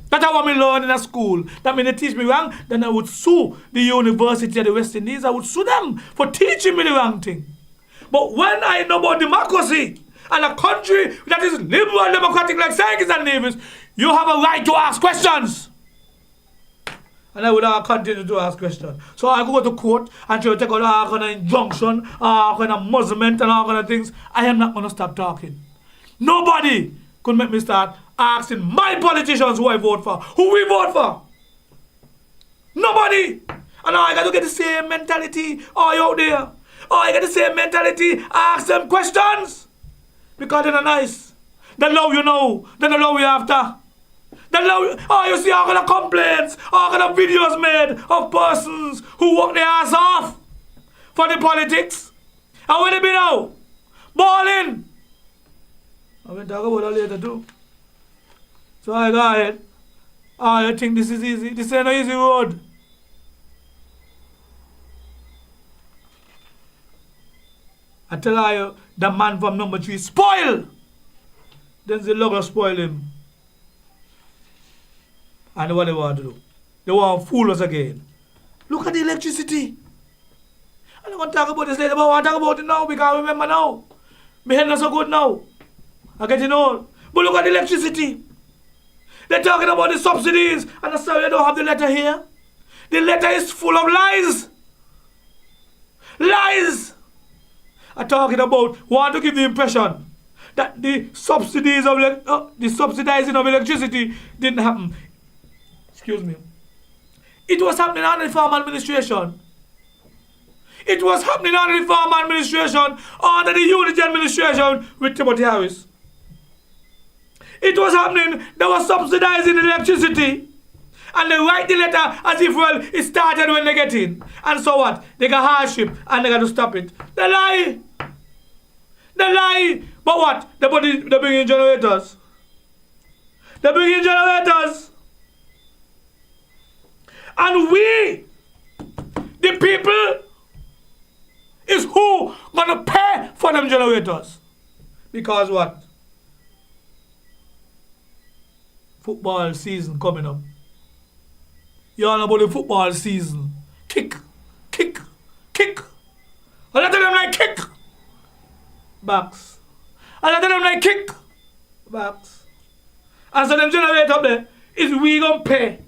That's what I learned in a school. That means they teach me wrong, then I would sue the University of the West Indies. I would sue them for teaching me the wrong thing. But when I know about democracy and a country that is liberal and democratic like Sankis and Nevis, you have a right to ask questions. And I would continue to ask questions. So I go to court and try to take out all kind of injunction, all kind of muzzlement and all kind of things. I am not going to stop talking. Nobody could make me start asking my politicians who I vote for, who we vote for. Nobody. And I got to get the same mentality all out there. I get the same mentality, ask them questions. Because they're not nice. They love you now, they don't love you after. You see all kind of complaints, all kind of videos made of persons who work their ass off for the politics. And where they be now? Balling. I will talk about that later too. So I go ahead Oh, you think this is easy? This ain't no easy road. I tell you, the man from number 3 spoil. Then the logger spoil him. And what they want to do? They want to fool us again. Look at the electricity. I'm not going to talk about this later, but I want to talk about it now because I remember now. My head not so good now. I'm getting old. But look at the electricity. They're talking about the subsidies. And I'm sorry I don't have the letter here. The letter is full of lies. Lies. I'm talking about, want to give the impression that the subsidies of the subsidizing of electricity didn't happen. Excuse me. It was happening under the farm administration. It was happening under the farm administration, under the unity administration with Timothy Harris. It was happening, they were subsidizing electricity. And they write the letter as if, well, it started when they get in. And so what? They got hardship and they got to stop it. They lie. They lie. But what? They bring in generators. They bring in generators. And we, the people, is who gonna pay for them generators. Because what? Football season coming up. You all know about the football season. Kick, kick, kick. A lot of them like kick. Backs. A lot of them like kick. Backs. And so them generator up there is we gonna pay.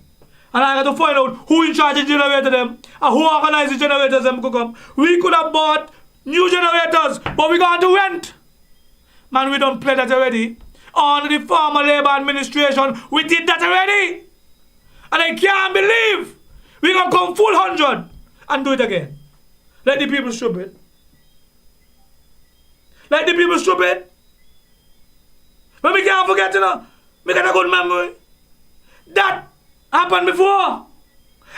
And I got to find out who in charge of the generator them and who organize the generators them could come. We could have bought new generators, but we got to rent. Man, we don't play that already. Under the former Labour administration, we did that already. And I can't believe we gonna come full 100 and do it again. Let the people stupid. Let the people stupid. But we can't forget, you know, we got a good memory. That happened before.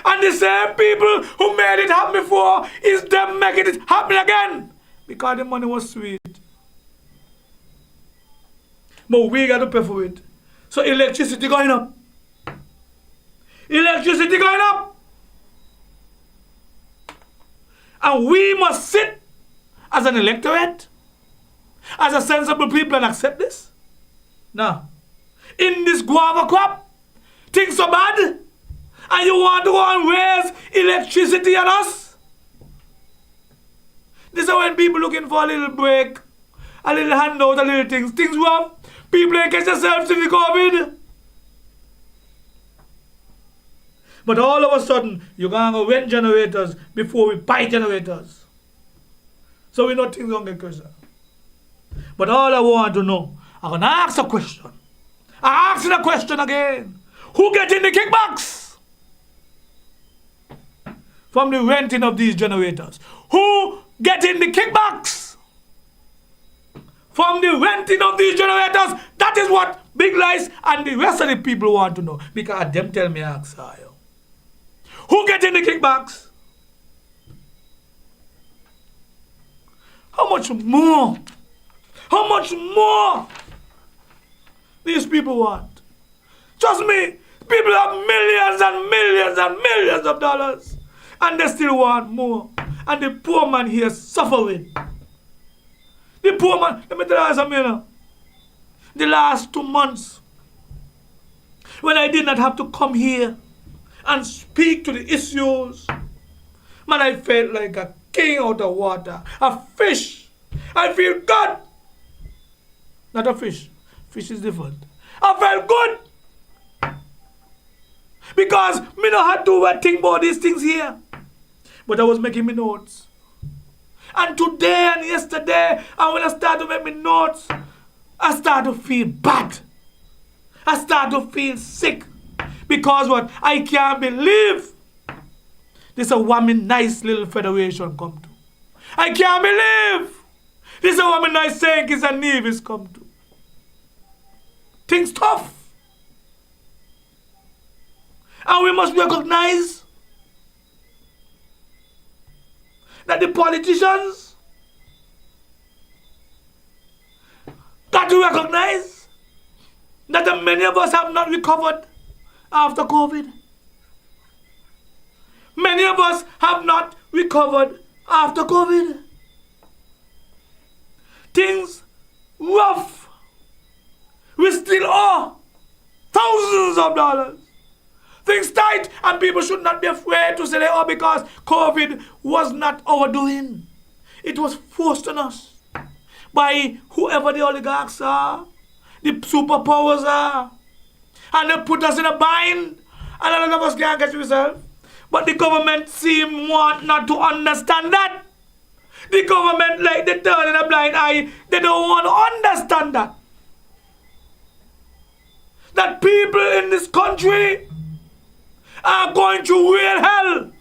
And the same people who made it happen before is them making it happen again. Because the money was sweet. But we got to pay for it. So electricity going up. Electricity going up. And we must sit as an electorate, as a sensible people and accept this. Now, in this guava crop, things so bad, and you want to go and raise electricity on us? This is when people looking for a little break, a little handout, a little things. Things rough. People ain't catch themselves in the COVID. But all of a sudden, you're going to go rent generators before we buy generators. So we know things don't get crazy. But all I want to know, I'm going to ask a question. I ask the question again. Who getting the kickbacks from the renting of these generators? Who getting the kickbacks from the renting of these generators? That is what Big Lice and the rest of the people want to know. Because them tell me ask her. Who getting the kickbacks? How much more? How much more these people want? Trust me, people have millions and millions and millions of dollars and they still want more. And the poor man here is suffering. The poor man, let me tell you something, you know. The last 2 months, when I did not have to come here and speak to the issues, man, I felt like a king out of water, a fish. I feel good. Not a fish. Fish is different. I felt good. Because me not had to think about these things here. But I was making me notes. And today and yesterday, and when I start to make me notes, I start to feel bad. I start to feel sick. Because what? I can't believe this is a woman nice little federation come to. I can't believe this is a woman nice saying Kitts and Nevis come to. Things tough. And we must recognize that the politicians got to recognize that the many of us have not recovered after COVID. Many of us have not recovered after COVID. Things rough. We still owe thousands of dollars. Things tight, and people should not be afraid to say they owe because COVID was not our doing. It was forced on us by whoever the oligarchs are, the superpowers are. And they put us in a bind, and a lot of us can't catch ourselves. But the government seem want not to understand that. The government, like they turn in a blind eye, they don't want to understand that. That people in this country are going through real hell.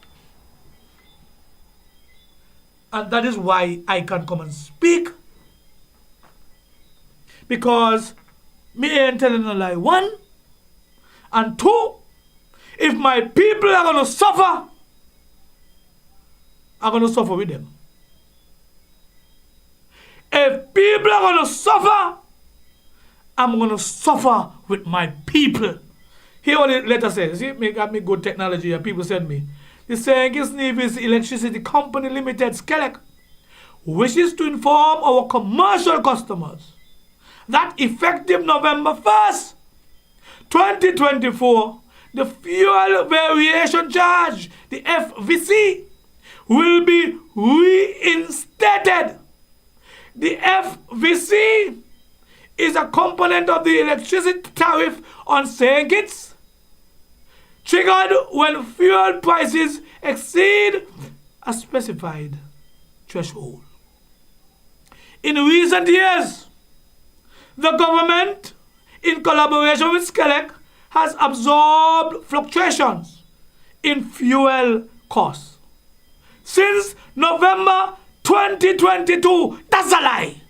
And that is why I can come and speak. Because me ain't telling a lie. One. And two, if my people are going to suffer, I'm going to suffer with them. If people are going to suffer, I'm going to suffer with my people. Here what the letter says. See, me got me good technology and people send me. The Saint-Kitts Nevis Electricity Company Limited, SCELEC, wishes to inform our commercial customers that effective November 1st, 2024, the fuel variation charge, the FVC, will be reinstated. The FVC is a component of the electricity tariff on St. Kitts, triggered when fuel prices exceed a specified threshold. In recent years, the government, in collaboration with SCELEC, has absorbed fluctuations in fuel costs. Since November 2022, that's a lie.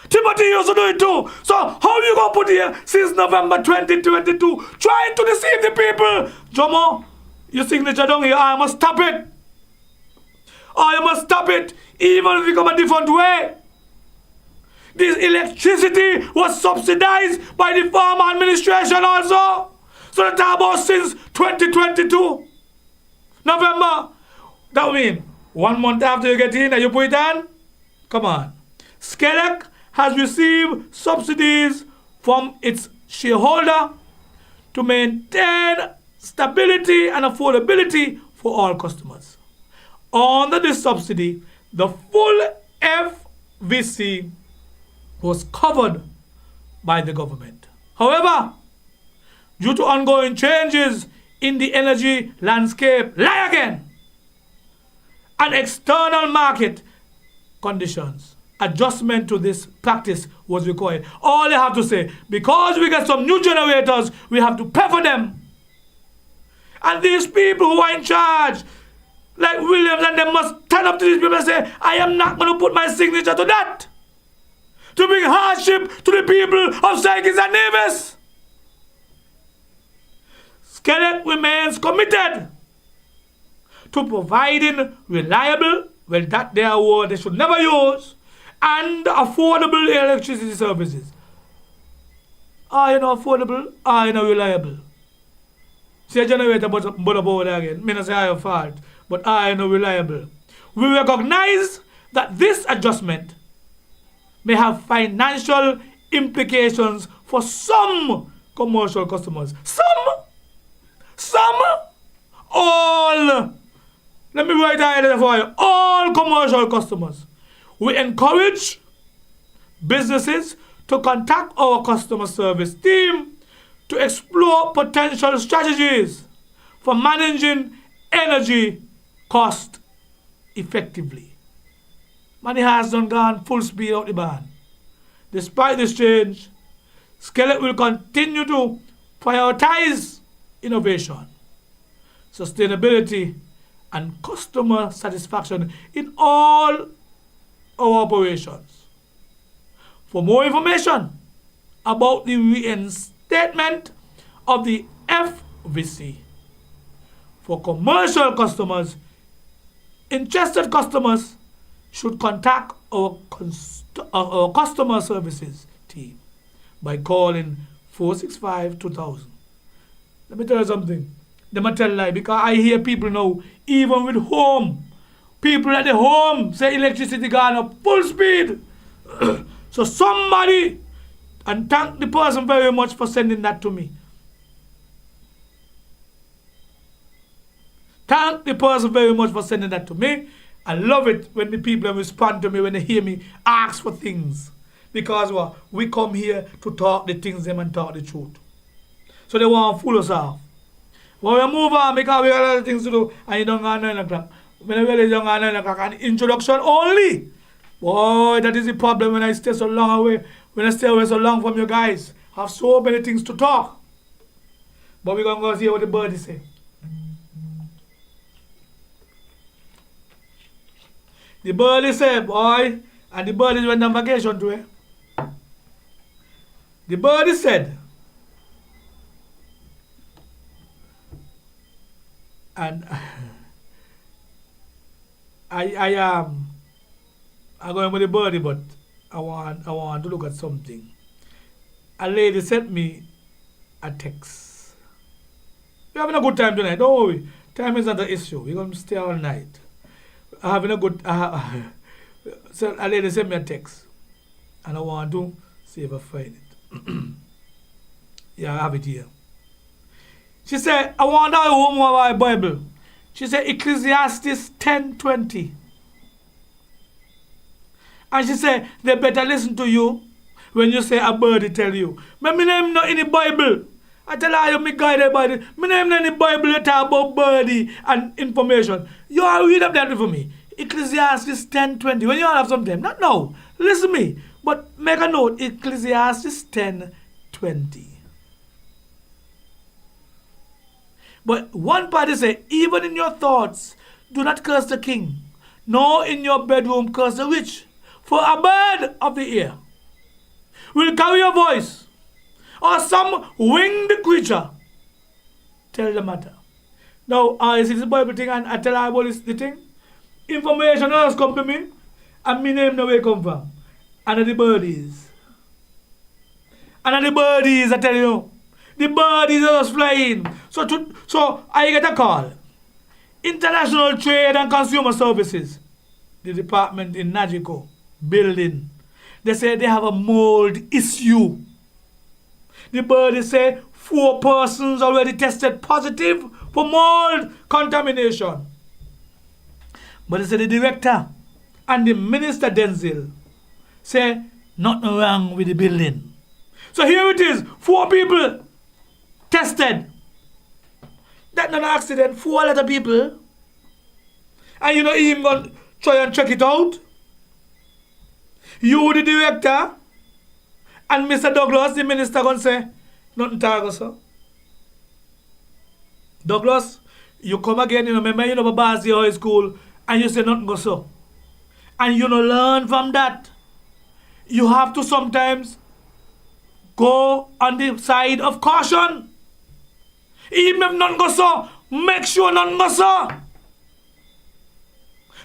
Timothy used to do it too. So how you gonna put here since November 2022 trying to deceive the people? Jomo, your signature down here, I must stop it. I must stop it even if we come a different way. This electricity was subsidized by the former administration also. So the talk about since 2022. November. That mean 1 month after you get in and you put it on? Come on. SCELEC has received subsidies from its shareholder to maintain stability and affordability for all customers. Under this subsidy, the full FVC was covered by the government. However, due to ongoing changes in the energy landscape, lie again, and external market conditions, adjustment to this practice was required. All they have to say, because we get some new generators, we have to pay for them. And these people who are in charge, like Williams, and they must stand up to these people and say, I am not going to put my signature to that. To bring hardship to the people of St. Kitts and Nevis. SCELEC remains committed to providing reliable, well, that their word they should never use, and affordable electricity services. Are you not affordable? Are you not reliable? See a generator but about again. Me not say I have fault, but are you not reliable? We recognize that this adjustment may have financial implications for some commercial customers. Some, all. Let me write that for you. All commercial customers. We encourage businesses to contact our customer service team to explore potential strategies for managing energy cost effectively. Money has done gone full speed out the band. Despite this change, SCELEC will continue to prioritize innovation, sustainability, and customer satisfaction in all our operations. For more information about the reinstatement of the FVC for commercial customers, interested customers should contact our customer services team by calling 465-2000 Let me tell you something. They might tell lie because I hear people now, even with home, people at the home say electricity gone up full speed. So somebody, and thank the person very much for sending that to me. Thank the person very much for sending that to me. I love it when the people respond to me, when they hear me ask for things. Because what? We come here to talk the things them and talk the truth. So they want to fool us off. When we move on, because we got other things to do, and you don't go 9 o'clock. When I really don't go 9 o'clock, and introduction only. Boy, that is the problem when I stay so long away. When I stay away so long from you guys. I have so many things to talk. But we're going to go see what the birdies say. The birdie said, boy, and the birdies went on vacation too. The birdie said, and I'm going with the birdie, but I want to look at something. A lady sent me a text. We're having a good time tonight, don't worry. Time is not the issue. We're going to stay all night. Having a good so a lady sent me a text and I want to see if I find it. Yeah, I have it here. She said, I want to home my Bible. She said Ecclesiastes 10:20. And she said, they better listen to you when you say a birdie tell you. My name not in the Bible. I tell her, me guided by the. My name not in the Bible, you talk about birdie and information. You all read up that for me. Ecclesiastes 10:20. When you all have some time, not now. Listen to me. But make a note, Ecclesiastes 10:20. But one party say, even in your thoughts, do not curse the king, nor in your bedroom curse the rich. For a bird of the air will carry your voice, or some winged creature tell the matter. Now, I see this Bible thing and I tell her about this the thing. Information has come to me, and me name know where it come from. And the birdies. And the birdies, I tell you. The birdies are just flying. So I get a call. International Trade and Consumer Services, the department in Nagico building. They say they have a mold issue. The birdies say 4 persons already tested positive for mold contamination. But they say the director and the minister Denzel say nothing wrong with the building. So here it is, 4 people tested. That's not an accident, 4 other people. And you know him going to try and check it out. You, the director, and Mr. Douglas, the minister, going to say, nothing to go, sir. Douglas, you come again, you know, remember you know Babasi High School, and you say nothing go so. And you know learn from that. You have to sometimes go on the side of caution. Even if nothing go so, make sure nothing go so.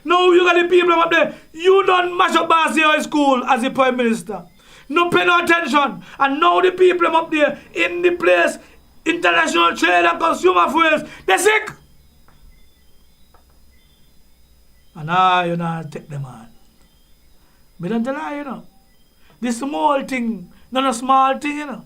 No, you got the people up there. You don't mash up Babasi High School as the Prime Minister. No pay no attention. And now the people up there in the place, International Trade and Consumer Affairs, they're sick. And now you know take them on. Me don't tell her, you know. This small thing, not a small thing, you know.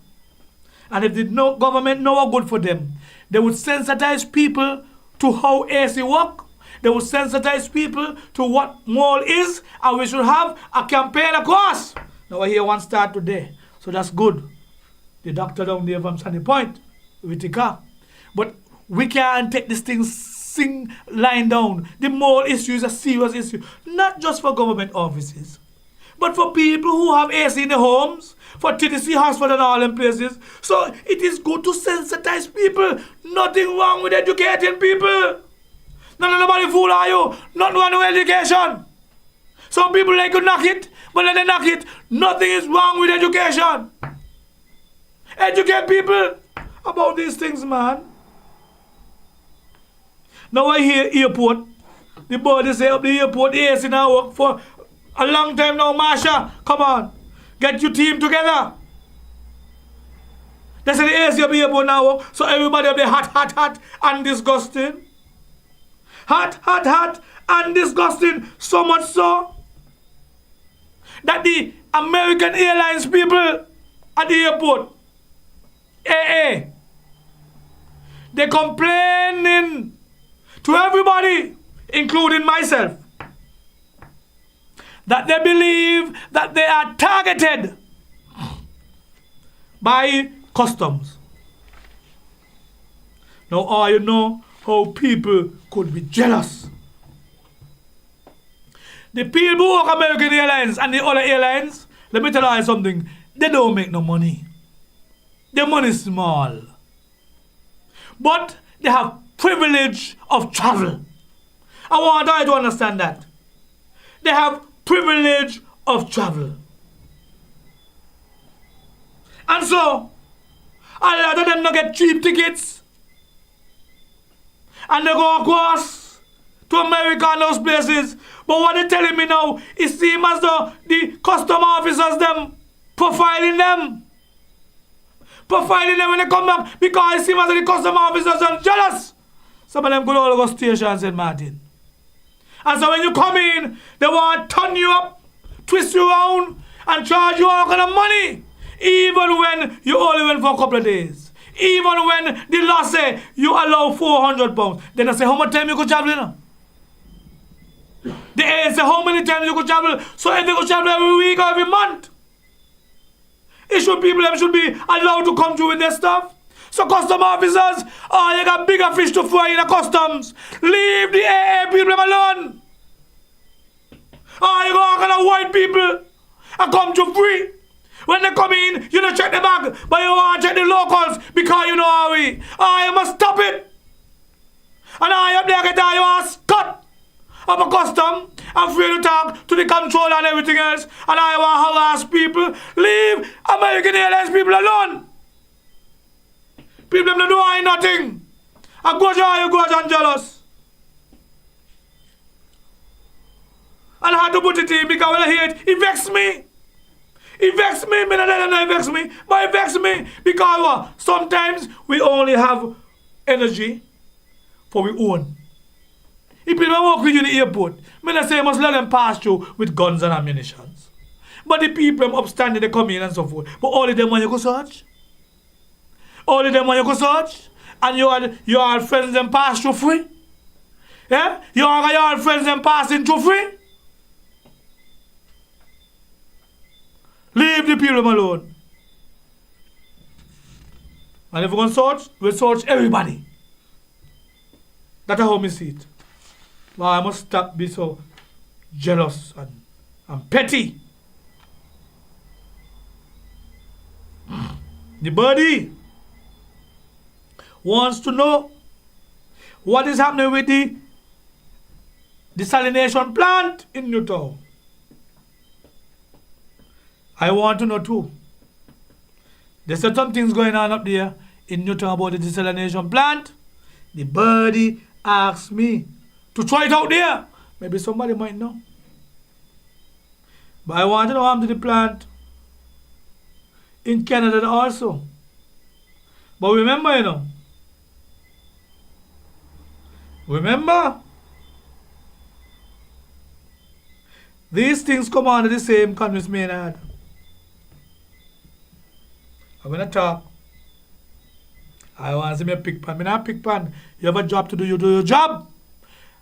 And if the government know what good for them, they would sensitize people to how AC work. They would sensitize people to what mall is, and we should have a campaign across. Now I hear one start today, so that's good. The doctor down there from Sunny Point, with the car. But we can't take this thing lying down. The mall issue is a serious issue, not just for government offices, but for people who have AC in their homes, for TDC Hospital and all them places. So it is good to sensitize people. Nothing wrong with educating people. Nobody fool are you. Nothing wrong with education. Some people like to knock it, but when they knock it, nothing is wrong with education. Educate people about these things, man. Now I hear airport. The body say up the airport, the AC now work for a long time now, Marsha. Come on. Get your team together. They say the AC will be able now, so everybody will be hot, and disgusting. Hot, and disgusting. So much so that the American Airlines people at the airport, AA, they complaining to everybody, including myself, that they believe that they are targeted by customs. Now, you know how people could be jealous. The people who work American Airlines and the other airlines, let me tell you something, they don't make no money. Their money is small. But they have privilege of travel. I want you to understand that. They have privilege of travel. And so, a lot of them don't get cheap tickets. And they go across to America and those places. But what they're telling me now, it seems as though the custom officers, them, profiling them when they come back, because it seems as though the custom officers are jealous. Some of them could all go station and St. Martin. And so when you come in, they want to turn you up, twist you around, and charge you all kind of money. Even when you only went for a couple of days. Even when the law say you allow £400. Then I say how much time you could travel, you know? They say how many times you could travel. So if they could travel every week or every month, people them should be allowed to come through with their stuff. So custom officers, you got bigger fish to fry in the customs. Leave the AA people alone. You got all kind of white people and come to free. When they come in, you don't check the bag, but you want to check the locals because you know how we. You must stop it. And up there get you ass cut of a custom and free to talk to the controller and everything else. And I want to harass people. Leave American Airlines people alone. People them don't do nothing. And you go and jealous. And I had to put it in because when I hear it vexes me. It vexes me, it vexes me, but it vexes me because what? Sometimes we only have energy for we own. If people walk with you in the airport, I say you must let them pass through with guns and ammunition. But the people upstanding, they come in and so forth. But all of them when you go search. All of them when you go search. And you are friends them pass through free. Yeah? You are friends them passing through free. Leave the people alone. And if we're going to search, we'll search everybody. That's how I see it. But I must stop being so jealous and petty. The body wants to know what is happening with the desalination plant in Newtown. I want to know too. There's some things going on up there in Newtown about the desalination plant. The body asked me to try it out there. Maybe somebody might know. But I want to know what happened to the plant in Canada also. But remember, these things come under the same Congress Maynard. I'm going to talk. I want to see me a pick pan. I'm not pick pan. You have a job to do, you do your job.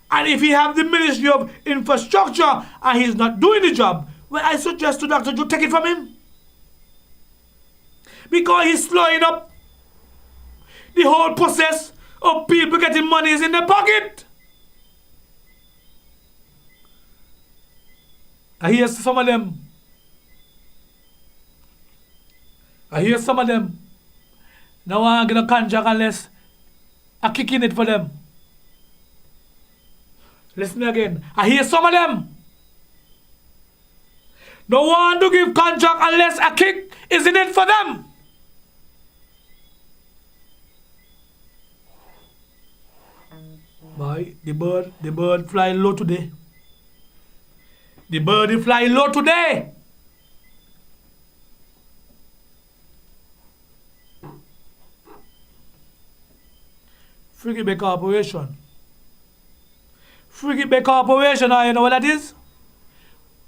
And if he have the Ministry of Infrastructure and he's not doing the job, well, I suggest to Dr. Joe take it from him. Because he's slowing up the whole process of people getting monies in their pocket. I hear some of them. Now I'm going to contract unless I'm kicking it for them. Listen again. I hear some of them. No one to give contract unless a kick is in it for them. Boy, the bird fly low today. The bird fly low today. Frigate Bay Corporation. Frigate Bay Corporation, you know what that is?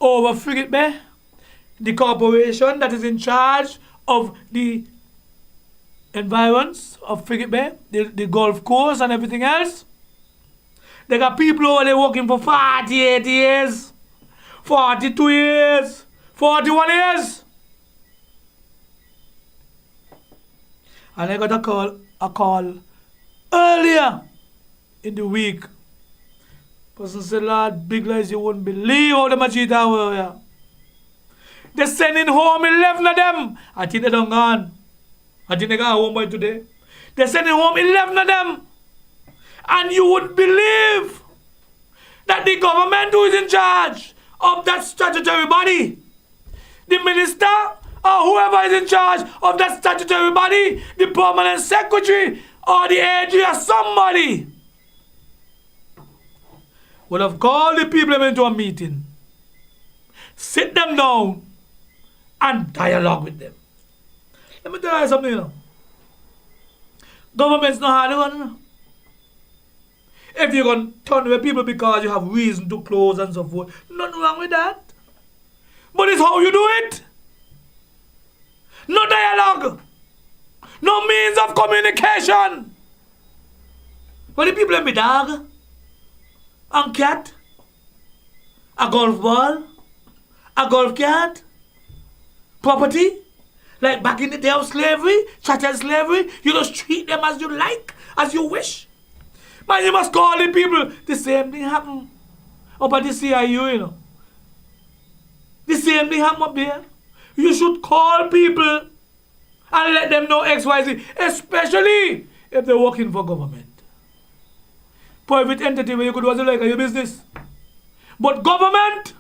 Over Frigate Bay, the corporation that is in charge of the environs of Frigate Bay, the golf course and everything else. They got people over there working for 48 years, 42 years, 41 years. And I got a call earlier in the week. Person said, Lord, big lies, you wouldn't believe how the machita were here. They're sending home 11 of them. I think they done gone. I think they got home by today. They're sending home 11 of them. And you would believe that the government who is in charge of that statutory body, the minister or whoever is in charge of that statutory body, the permanent secretary or the AG or somebody, would have called the people into a meeting, sit them down, and dialogue with them. Let me tell you something, you know. Government's not hard one, you know. If you're going to turn away people because you have reason to close and so forth, nothing wrong with that. But it's how you do it. No dialogue. No means of communication. But the people in me dog, and cat, a golf ball, a golf cart, property, like back in the day of slavery, chattel slavery, you just treat them as you like, as you wish. Man, you must call the people. The same thing happen up at the CIU, you know. The same thing happen up there. You should call people and let them know XYZ, especially if they're working for government. Private entity where you could do as you like your business. But government,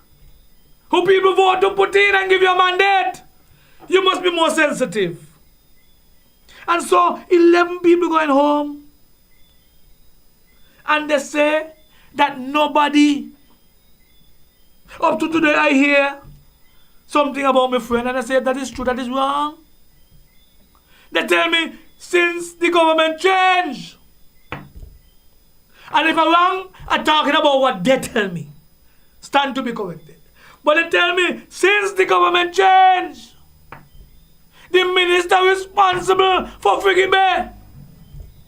who people vote to put in and give you a mandate, you must be more sensitive. And so 11 people going home. And they say that nobody, up to today I hear something about my friend and I say that is true, that is wrong. They tell me since the government changed. And if I'm wrong, I'm talking about what they tell me. Stand to be corrected. But they tell me since the government changed, the minister responsible for Frigate Bay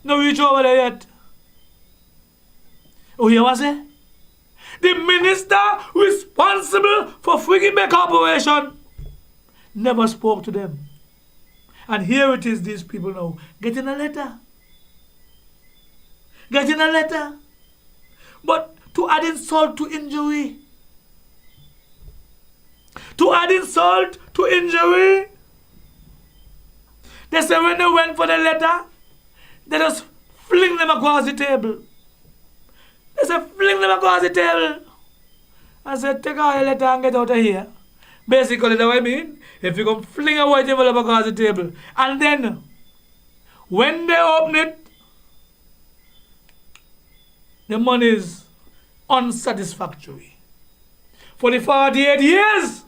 no reach over there yet. Oh, you was it? The minister responsible for Frigate Bay Corporation never spoke to them. And here it is, these people now getting a letter. Getting a letter. But to add insult to injury. To add insult to injury. They say when they went for the letter, they just fling them across the table. They said, fling them across the table. I said, take out your letter and get out of here. Basically, that's what I mean. If you can fling a white envelope across the table. And then, when they open it, the money is unsatisfactory. For the 48 years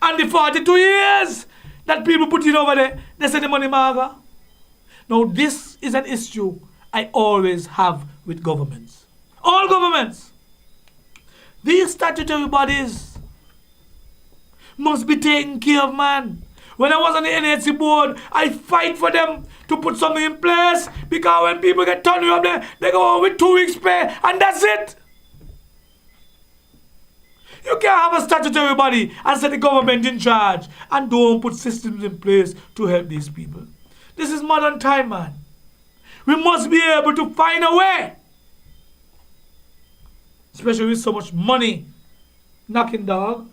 and the 42 years that people put in over there, they say the money maga. Now, this is an issue I always have with governments. All governments. These statutory bodies must be taken care of, man. When I was on the NHC board, I fight for them to put something in place because when people get turned up there, they go on with 2 weeks pay and that's it. You can't have a statutory body and set the government in charge and don't put systems in place to help these people. This is modern time, man. We must be able to find a way. Especially with so much money knocking dog.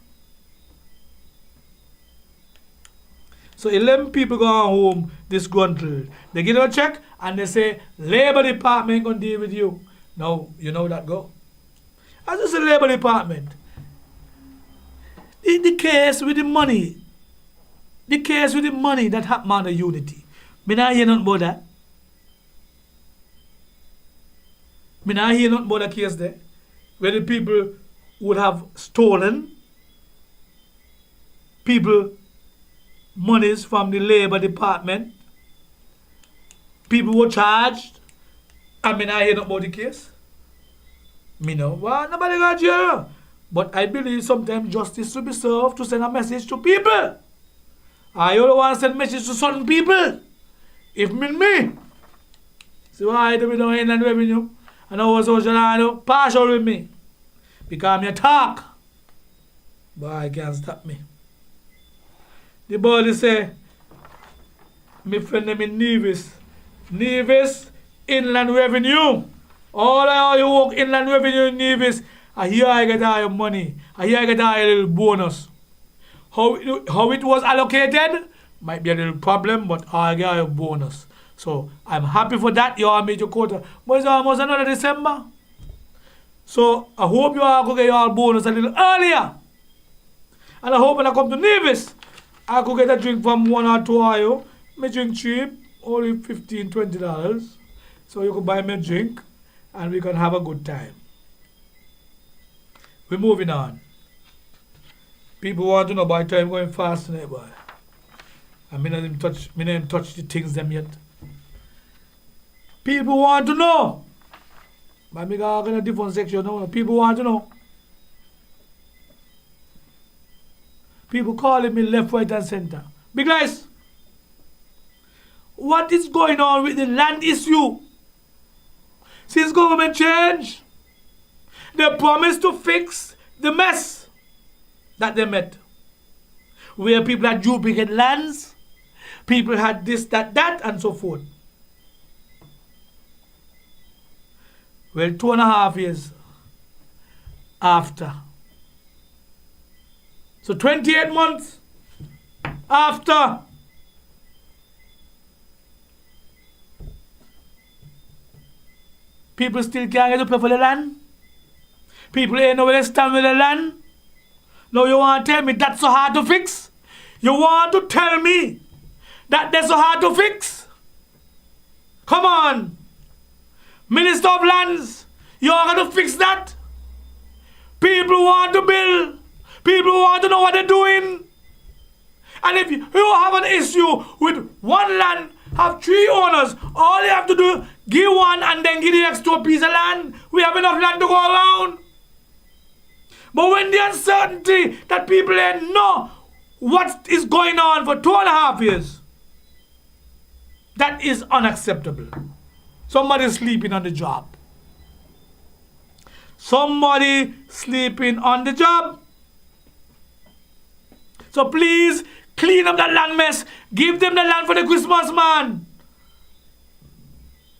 So 11 people go home disgruntled. They get a check and they say, Labor Department gonna deal with you. Now, you know that go. As I say, Labor Department. The case with the money. The case with the money that happened on the Unity. Me not hear nothing about that. Me not hear nothing about the case there. Where the people would have stolen people monies from the Labor Department. People were charged I mean, I hear not about the case. Me know. Well, nobody got jail. But I believe sometimes justice should be served to send a message to people. I only want to send message to certain people. If me. So why do we don't inland revenue? And I was social and partial with me. Because me talk. But I can't stop me. The body say, my friend name is Nevis. Nevis, inland revenue. All you work inland revenue in Nevis, I hear I get all your money. I hear I get all your little bonus. How it was allocated might be a little problem, but I get a bonus. So I'm happy for that. You all made your quota. But it's almost another December. So I hope you all go get your bonus a little earlier. And I hope when I come to Nevis, I could get a drink from 1 or 2 of you. Me drink cheap, only $15, $20. So you can buy me a drink and we can have a good time. We're moving on. People want to know by the time going fast tonight, boy. I mean, I didn't touch the things them yet. People want to know. But I'm going a different section now. People want to know. People calling me left, right, and center. Big guys, what is going on with the land issue? Since government change, they promised to fix the mess that they met. Where people had duplicate lands, people had this, that, and so forth. Well, 2.5 years after. So 28 months after. People still can't get to pay for the land. People ain't know where they stand with the land. Now you want to tell me that's so hard to fix? You want to tell me that that's so hard to fix? Come on. Minister of Lands, you are going to fix that? People want to build. People want to know what they're doing. And if you have an issue with one land, have 3 owners, all you have to do, give one and then give the extra piece of land. We have enough land to go around. But when the uncertainty that people ain't know what is going on for 2.5 years, that is unacceptable. Somebody sleeping on the job. Somebody sleeping on the job. So please clean up that land mess. Give them the land for the Christmas, man.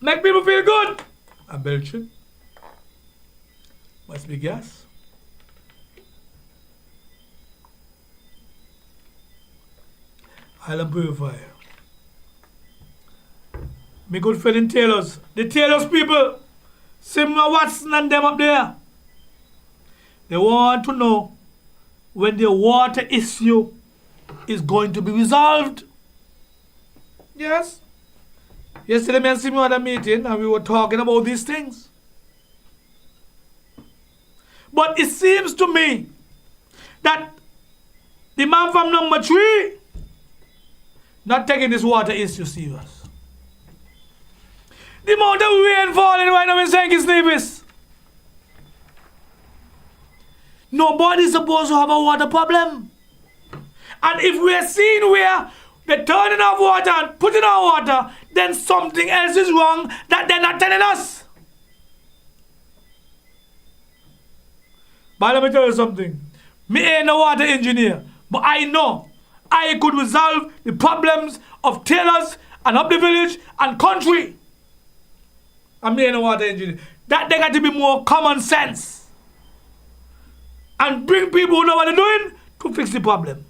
Make people feel good. A Belgian. Must be gas. Island purifier. Me good friend in Taylors. The Taylors people. Similar Watson and them up there. They want to know when the water issue is going to be resolved. Yes. Yesterday, me and Simi had a meeting and we were talking about these things. But it seems to me that the man from number 3 not taking this water issue serious. The amount of rain falling right now in St. Kitts Nevis. Nobody's supposed to have a water problem. And if we're seeing where they're turning off water and putting on water, then something else is wrong that they're not telling us. But let me tell you something. Me ain't no water engineer, but I know I could resolve the problems of Taylors and up the village and country. And me ain't no water engineer. That they got to be more common sense. And bring people who know what they're doing to fix the problem.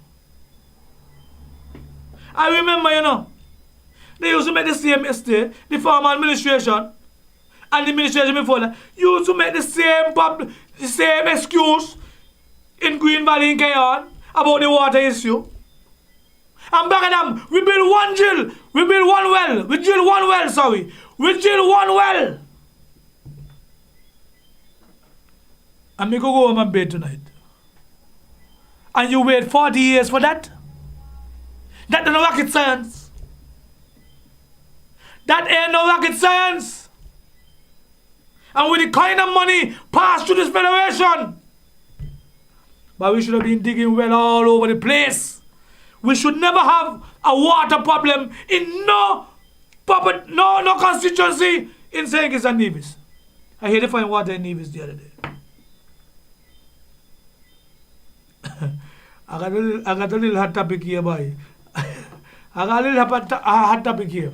I remember, they used to make the same mistake, the former administration and the administration before that, used to make the same excuse in Green Valley in Kayon about the water issue. And back at them, we build one drill, we build one well, we drill one well. And me go home and bed tonight. And you wait 40 years for that? That ain't no rocket science. That ain't no rocket science. And with the kind of money passed through this federation. But we should have been digging well all over the place. We should never have a water problem in no constituency in St. Kitts and Nevis. I hear they find water in Nevis the other day. I got a little hot topic here, boy. I got a little hot topic here.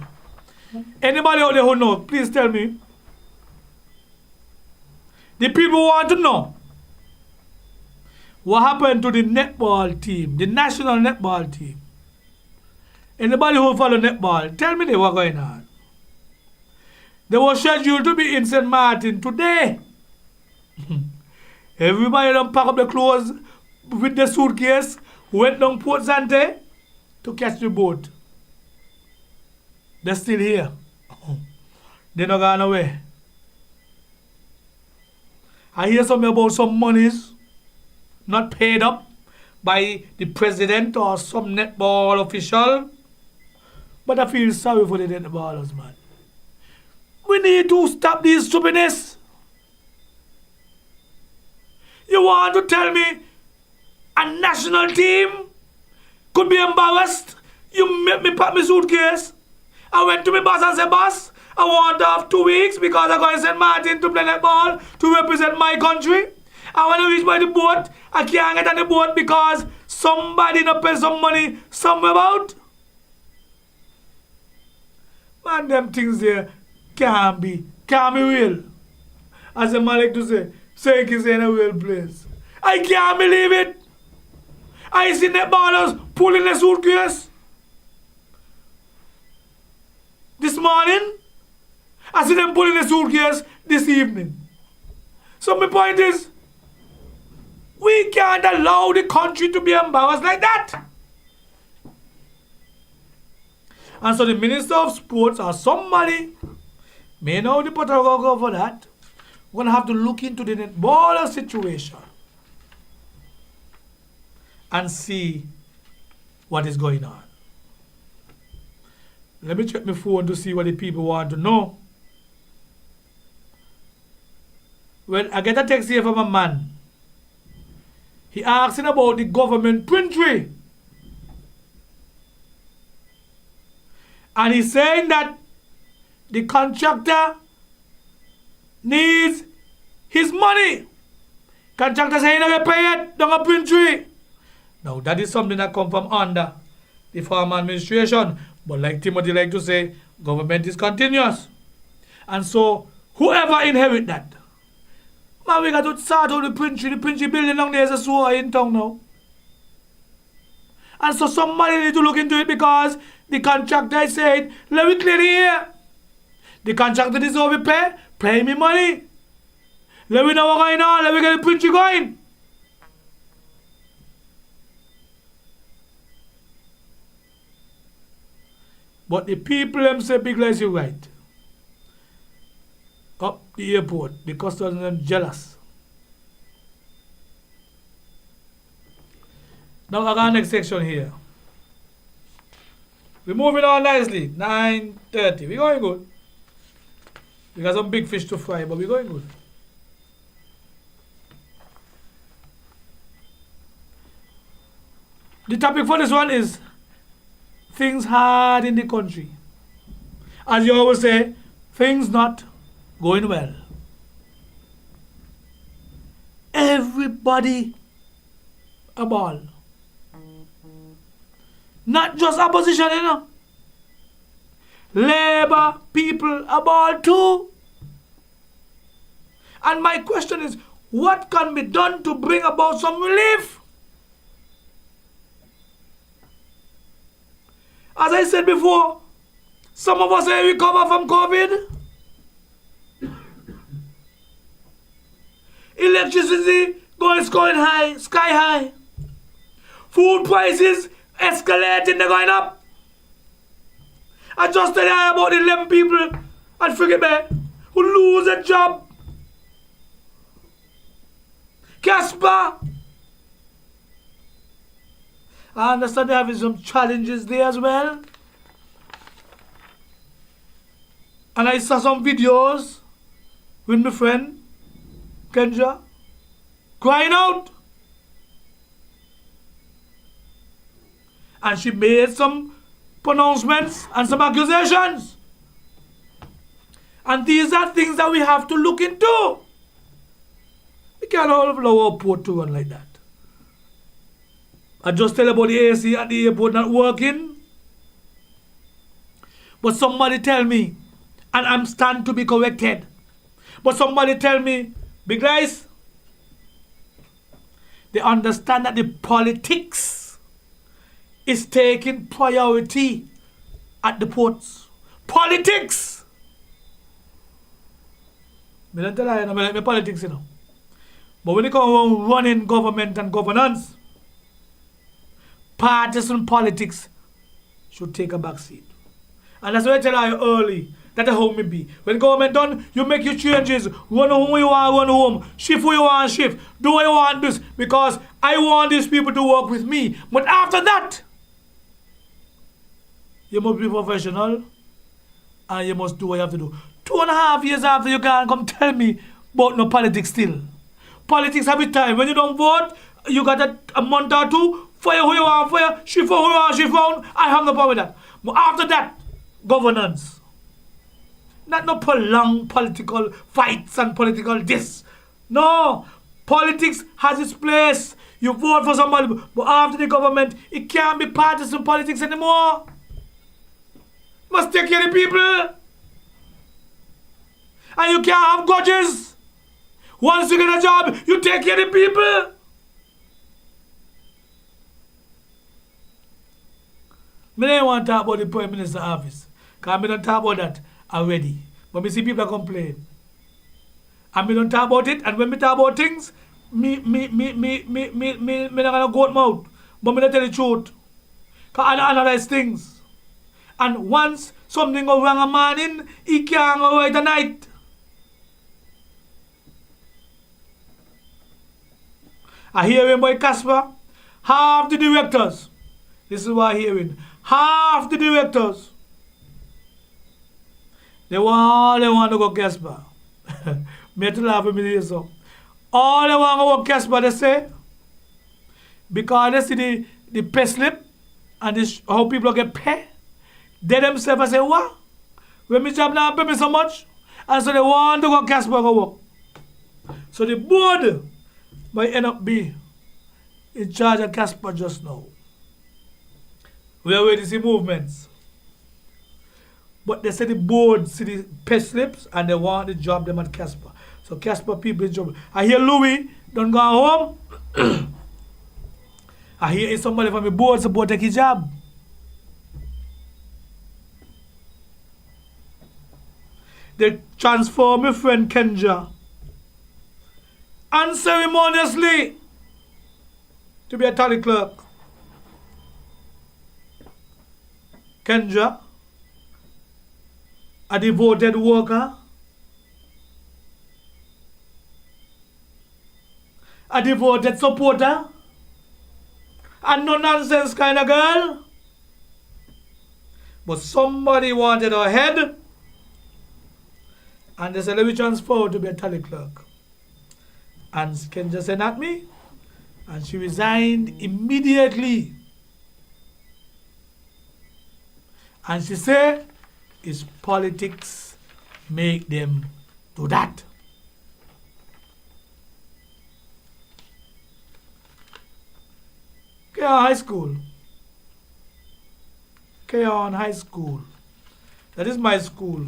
Anybody out there who knows, please tell me. The people want to know what happened to the netball team, the national netball team. Anybody who follow netball, tell me what's going on. They were scheduled to be in St. Martin today. Everybody done pack up the clothes with the suitcase, went down Port Zante to catch the boat. They're still here. They're not gone away. I hear something about some monies not paid up by the president or some netball official. But I feel sorry for the netballers, man. We need to stop this stupidness. You want to tell me a national team could be embarrassed? You make me pack my suitcase. I went to my boss and said, boss, I want to have 2 weeks because I'm going to St. Martin to play netball to represent my country. And when I reach by the boat, I can't get on the boat because somebody not pay some money somewhere about. Man, them things there can't be real. As a man like to say, St. Kitts in a real place. I can't believe it. I see netballers pulling a suitcase. This morning, I see them pulling a suitcase this evening. So my point is, we can't allow the country to be embarrassed like that. And so the Minister of Sports or somebody, may know the protocol for that, we're going to have to look into the netballer situation and see what is going on. Let me check my phone to see what the people want to know. Well, I get a text here from a man. He asking about the government printry. And he's saying that the contractor needs his money. Contractor saying he don't pay it, don't a printry. Now that is something that comes from under the former administration. But like Timothy like to say, government is continuous. And so whoever inherit that, man, we got to start out the printry building down there is a sewer in town now. And so somebody need to look into it because the contractor said, let me clear the air. The contractor deserve to pay me money. Let me know what's going on, let me get the printry going. But the people them say big lies you right. Up the airport, the customs them jealous. Now I got next section here. We're moving on nicely. 9:30. We're going good. We got some big fish to fry, but we're going good. The topic for this one is things hard in the country. As you always say, things not going well. Everybody a ball. Not just opposition, you know. Labour people a ball too. And my question is, what can be done to bring about some relief? As I said before, some of us have recovered from COVID. Electricity going high, sky high. Food prices escalating, they're going up. I just tell you about the 11 people at Frigate Bay who lose a job. Casper. I understand they're having some challenges there as well. And I saw some videos with my friend Kenja, crying out. And she made some pronouncements and some accusations. And these are things that we have to look into. We can't all allow our port to run like that. I just tell about the AC at the airport not working. But somebody tell me, and I'm stand to be corrected. But somebody tell me, big guys, they understand that the politics is taking priority at the ports. Politics! I don't tell you, I like my politics, you know. But when it comes around running government and governance, partisan politics should take a back seat. And that's what I tell you early. That's how me be. When government done, you make your changes. Run home you want, run home. Shift where you want, shift. Do what you want, this. Because I want these people to work with me. But after that, you must be professional. And you must do what you have to do. 2.5 years after, you can't come tell me about no politics still. Politics have a time. When you don't vote, you got a month or two. Fire who you want, fire. Shift who you want, shift on. I have no problem with that. But after that, governance. Not no prolonged political fights and political this. No. Politics has its place. You vote for somebody, but after the government, it can't be partisan politics anymore. Must take care of the people. And you can't have grudges. Once you get a job, you take care of the people. I don't want to talk about the Prime Minister's office. Because I don't talk about that already. But I see people complain. And I don't talk about it. And when I talk about things, me not going to go out mouth. But I don't tell the truth. Because I don't analyze things. And once something goes wrong a morning, it can't go right at night. I hear him by Casper. Half the directors. This is what I hear him. Half the directors. They want to go Casper. Me to laugh at me so. All they want to go Casper, they say. Because they see the pay slip and this, how people get paid. They themselves say, what? When my job now pay me so much. And so they want to go Casper go work. So the board might end up being in charge of Casper just now. We are waiting to see movements. But they say the board see the pay slips and they want to job them at Casper. So Casper people job. I hear Louis don't go home. I hear somebody from the board support take his job. They transfer my friend Kenja unceremoniously to be a tally clerk. Kenja, a devoted worker, a devoted supporter, a no-nonsense kind of girl. But somebody wanted her head, and they said, let me transfer her to be a tally clerk. And Kenja said, not me. And she resigned immediately. And she said, it's politics make them do that. High School. Keon High School. That is my school.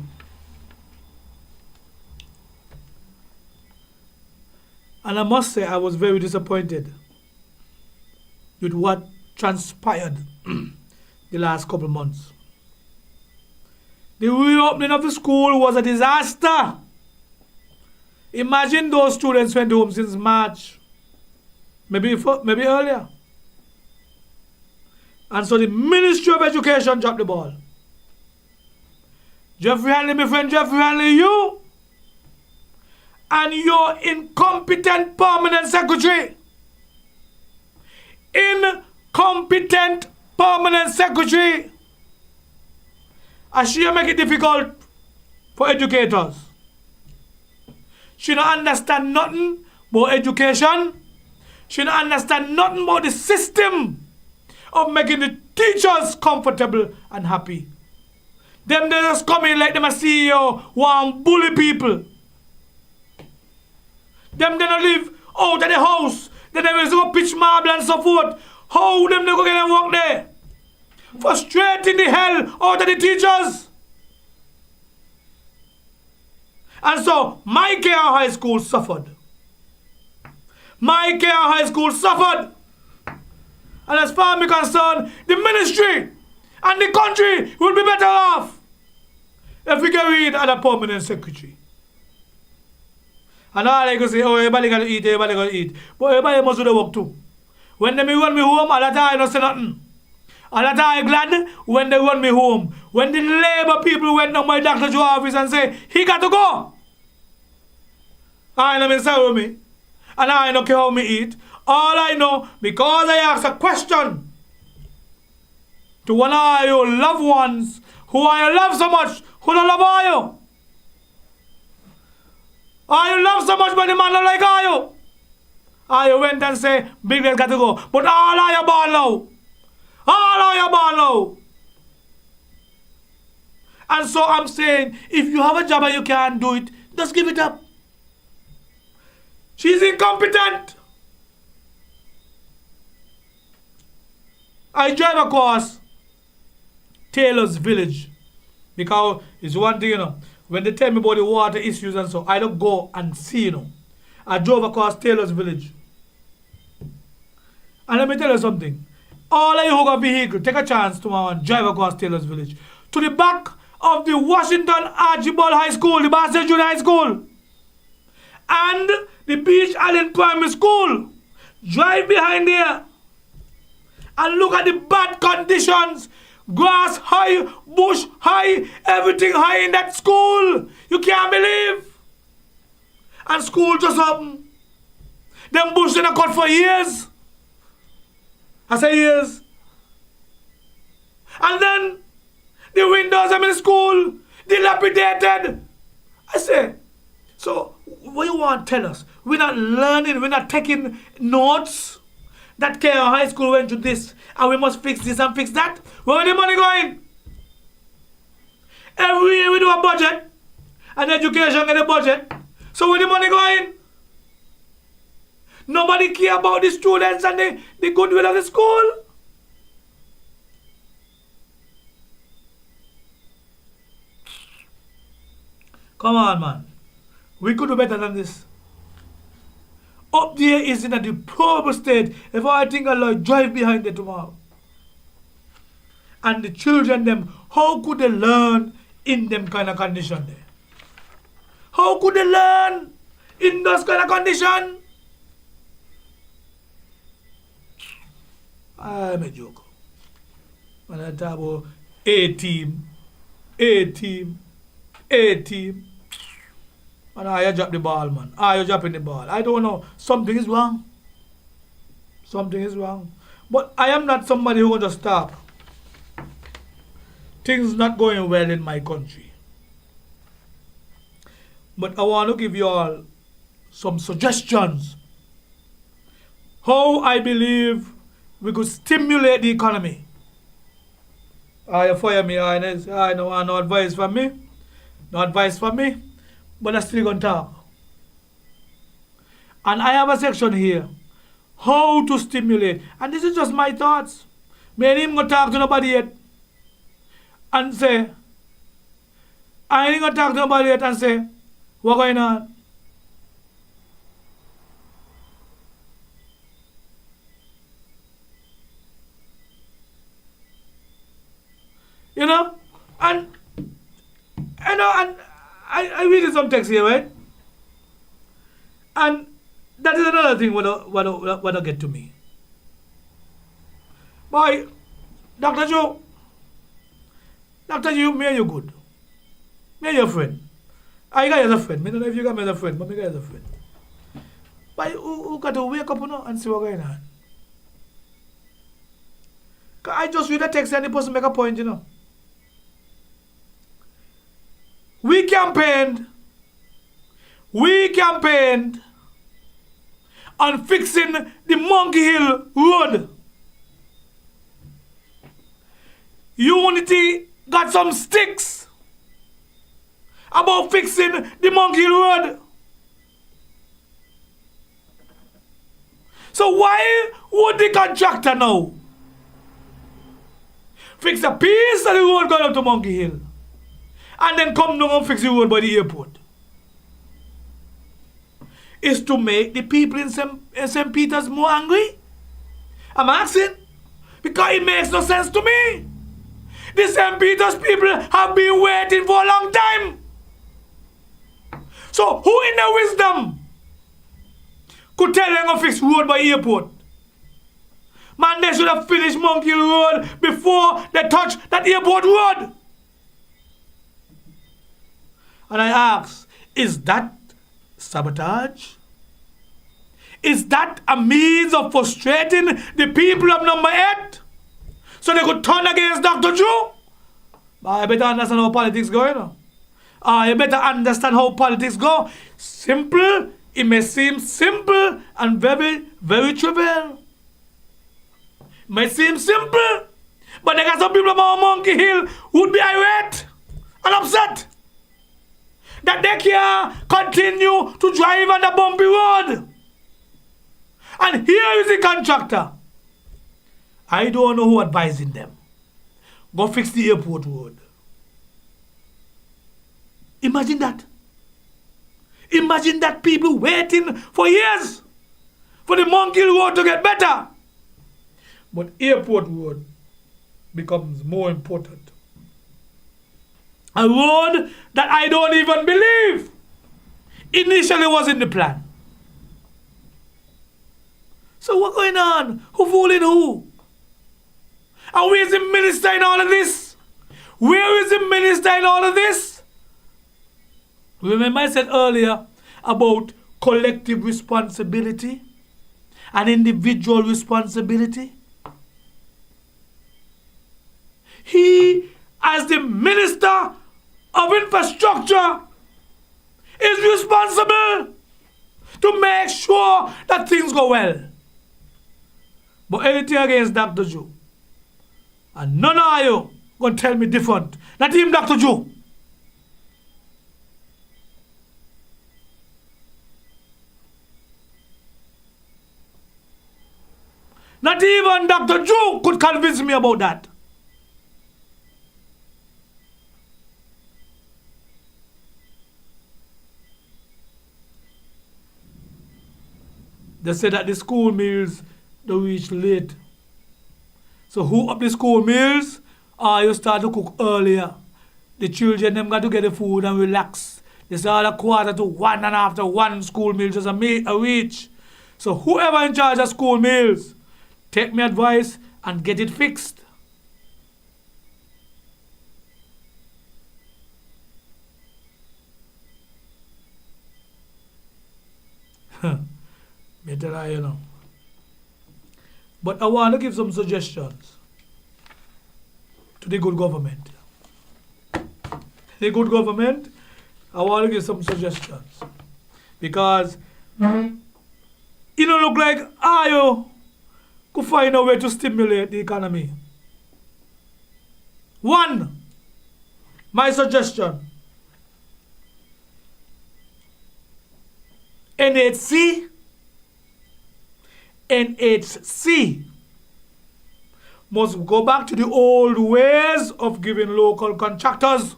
And I must say, I was very disappointed with what transpired the last couple of months. The reopening of the school was a disaster. Imagine those students went home since March, maybe earlier. And so the Ministry of Education dropped the ball. Jeffrey Hanley, my friend Jeffrey Hanley, you and your incompetent permanent secretary. Incompetent permanent secretary. And she make it difficult for educators. She don't understand nothing about education. She don't understand nothing about the system of making the teachers comfortable and happy. Them they just come in like them a CEO want bully people. Them they don't live out of the house. Then they will go pitch marble and so forth. How them they go get and work there? Frustrating the hell out of the teachers. And so my care high school suffered. My care high school suffered. And as far as I'm concerned, the ministry and the country will be better off if we get rid of the permanent secretary. And all I can say, oh, everybody got to eat, everybody got to eat. But everybody must do the work too. When they run me home, all the time I don't say nothing. All the time I'm glad when they run me home. When the labor people went to my Dr. Joe office and say, he got to go. I don't say with me. And I don't care how me eat. All I know, because I asked a question to one of your loved ones who I love so much, who don't love you. I love so much, but the man don't like you. I went and say, Big Red got to go. But all I born now. All I born now. And so I'm saying, if you have a job and you can't do it, just give it up. She's incompetent. I drive across Taylor's village because it's one thing, when they tell me about the water issues and so, I don't go and see, I drove across Taylor's village. And let me tell you something. All of you who got a vehicle, take a chance tomorrow and drive across Taylor's village. To the back of the Washington Archibald High School, the Bassett Junior High School, and the Beach Island Primary School. Drive behind there and look at the bad conditions. Grass high, bush high, everything high in that school. You can't believe. And school just open. Them bush they not cut for years. I say years. And then the windows in the school dilapidated. I say, so what you want to tell us? We're not learning, we're not taking notes. That Care High School went to this, and we must fix this and fix that. Where the money going? Every year we do a budget, and education get a budget. So where the money going? Nobody care about the students and the goodwill of the school. Come on, man. We could do better than this. Up there is in a deplorable state. If I think I'll drive behind it tomorrow. And the children them, how could they learn in them kind of condition there? How could they learn in those kind of condition? I'm a joke. When I talk about A-team, A-team, A-team. And I drop the ball, man. I dropping the ball. I don't know. Something is wrong. Something is wrong. But I am not somebody who will just stop. Things not going well in my country. But I want to give you all some suggestions. How I believe we could stimulate the economy. You fire me, I know no advice from me. No advice from me. But I'm still going to talk. And I have a section here. How to stimulate. And this is just my thoughts. Me ain't even going to talk to nobody yet. And say, I ain't going to talk to nobody yet and say, what's going on? You know? And I read some text here, right? And that is another thing what get to me. Boy, Dr. Joe, me and you good. Me and your friend. I got you as a friend. I don't know if you got me as a friend, but me got you as a friend. But who got to wake up and see what's going on? Cause I just read a text and the person make a point, We campaigned. we campaigned on fixing the Monkey Hill Road. Unity got some sticks about fixing the Monkey Hill Road. So why would the contractor now fix a piece of the road going up to Monkey Hill and then come down and fix the road by the airport? Is to make the people in St. Peter's more angry? I'm asking. Because it makes no sense to me. The St. Peter's people have been waiting for a long time. So who in their wisdom could tell them to fix road by airport? Man, they should have finished Monkey Hill Road before they touch that airport road. And I ask, is that sabotage? Is that a means of frustrating the people of number 8 so they could turn against Dr. Drew? But you better understand how politics go, you know. You better understand how politics go. Simple, it may seem simple and very, very trivial. It may seem simple, but there are some people about Monkey Hill who would be irate and upset that they can continue to drive on the bumpy road. And here is the contractor. I don't know who advising them. Go fix the airport road. Imagine that. Imagine that people waiting for years for the Monkey Hill Road to get better. But airport road becomes more important. A road that I don't even believe initially was in the plan. So what's going on? Who fooling who? And where is the minister in all of this? Where is the minister in all of this? Remember I said earlier about collective responsibility and individual responsibility? He, as the minister of infrastructure, is responsible to make sure that things go well. But anything against Dr. Joe, and none of you going to tell me different. Not even Dr. Joe. Not even Dr. Joe could convince me about that. They said that the school meals they reach late. So who up the school meals? You start to cook earlier. The children them got to get the food and relax. They start at 1:45 and after 1 school meal just a reach. So whoever in charge of school meals, take my advice and get it fixed. Better you know. But I want to give some suggestions to the good government. The good government, I want to give some suggestions. Because it don't look like you could find a way to stimulate the economy. 1, my suggestion. NHC must go back to the old ways of giving local contractors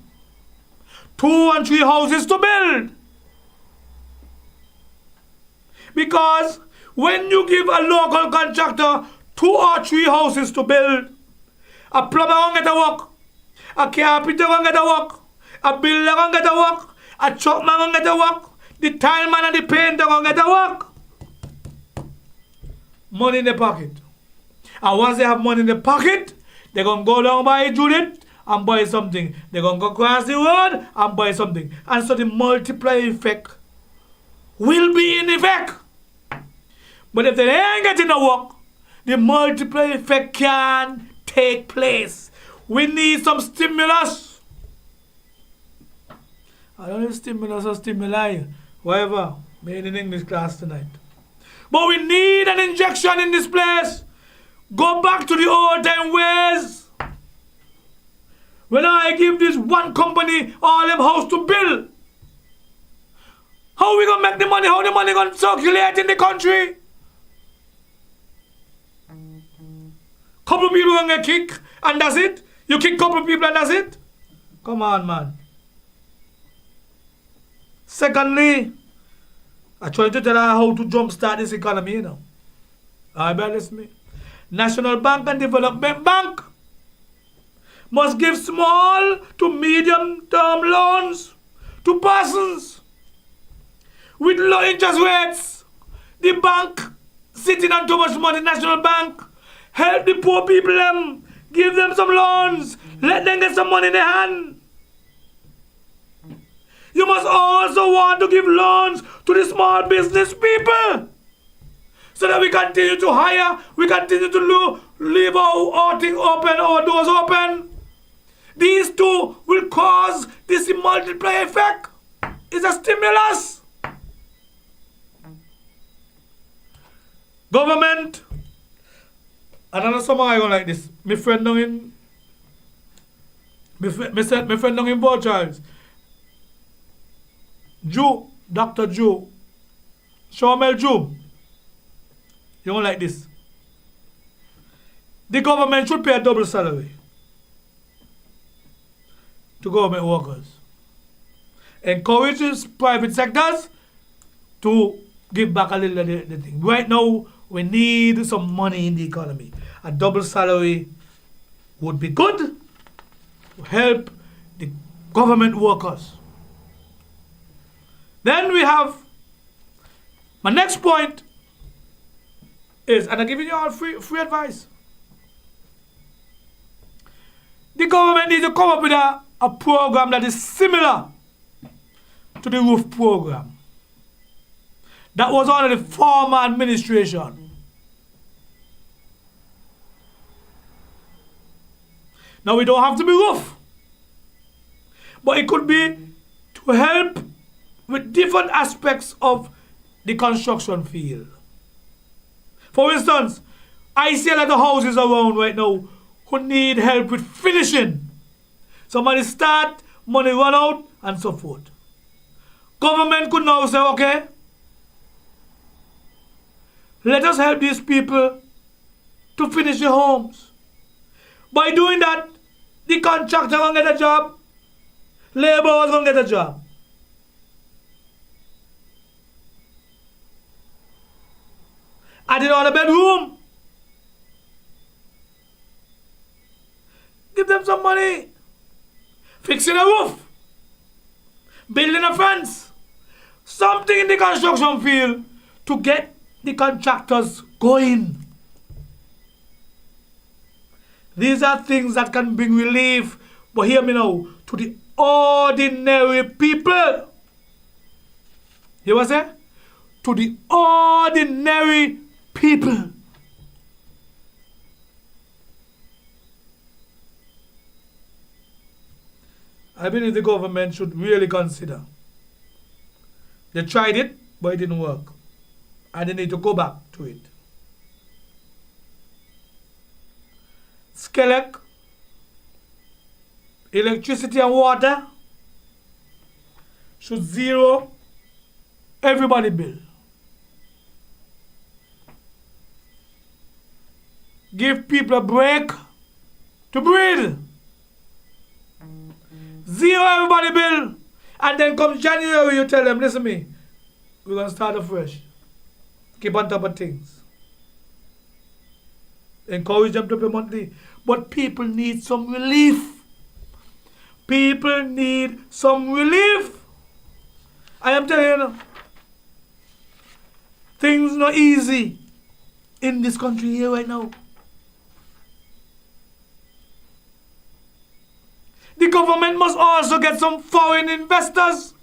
2 and 3 houses to build. Because when you give a local contractor 2 or 3 houses to build, a plumber won't get a work, a carpenter won't get a work, a builder won't get a work, a truck man won't get a work, the tile man and the painter won't get a work. Money in the pocket. And once they have money in the pocket, they're going to go down by Judith and buy something. They're going to go across the road and buy something. And so the multiplier effect will be in effect. But if they ain't getting a work, the multiplier effect can take place. We need some stimulus. I don't need stimulus or stimuli. Whatever. Made in English class tonight. But we need an injection in this place. Go back to the old time ways. When I give this one company all them house to build, how we gonna make the money? How the money gonna circulate in the country? Couple people gonna get kicked and that's it? You kick couple people and that's it? Come on, man. Secondly, I try to tell her how to jumpstart this economy, you know. I better listen to me. National Bank and Development Bank must give small to medium-term loans to persons with low interest rates. The bank sitting on too much money, National Bank, help the poor people them, give them some loans, let them get some money in their hand. You must also want to give loans to the small business people so that we continue to hire, we continue to leave our thing open, our doors open. These two will cause this multiplier effect. It's a stimulus. Government, and I know some of you like this. My friend down in Port Charles, Joe, Dr. Joe, Shawmel Joe, you don't like this. The government should pay a double salary to government workers. Encourages private sectors to give back a little of the thing. Right now, we need some money in the economy. A double salary would be good to help the government workers. Then we have, my next point is, and I'm giving you all free advice. The government needs to come up with a program that is similar to the roof program that was under the former administration. Now we don't have to be rough, but it could be to help with different aspects of the construction field. For instance, I see a lot of houses around right now who need help with finishing. Somebody start, money run out, and so forth. Government could now say, okay, let us help these people to finish their homes. By doing that, the contractor gonna get a job, laborers gonna get a job. Adding on a bedroom. Give them some money. Fixing a roof. Building a fence. Something in the construction field to get the contractors going. These are things that can bring relief, but hear me now, to the ordinary people. You what I say? To the ordinary people. I believe the government should really consider. They tried it, but it didn't work. And they need to go back to it. Skelec, electricity and water should zero everybody bill. Give people a break to breathe. Zero everybody bill. And then come January, you tell them, listen to me, we're going to start afresh. Keep on top of things. Encourage them to pay monthly. But people need some relief. People need some relief. I am telling you now, things not easy in this country here right now. The government must also get some foreign investors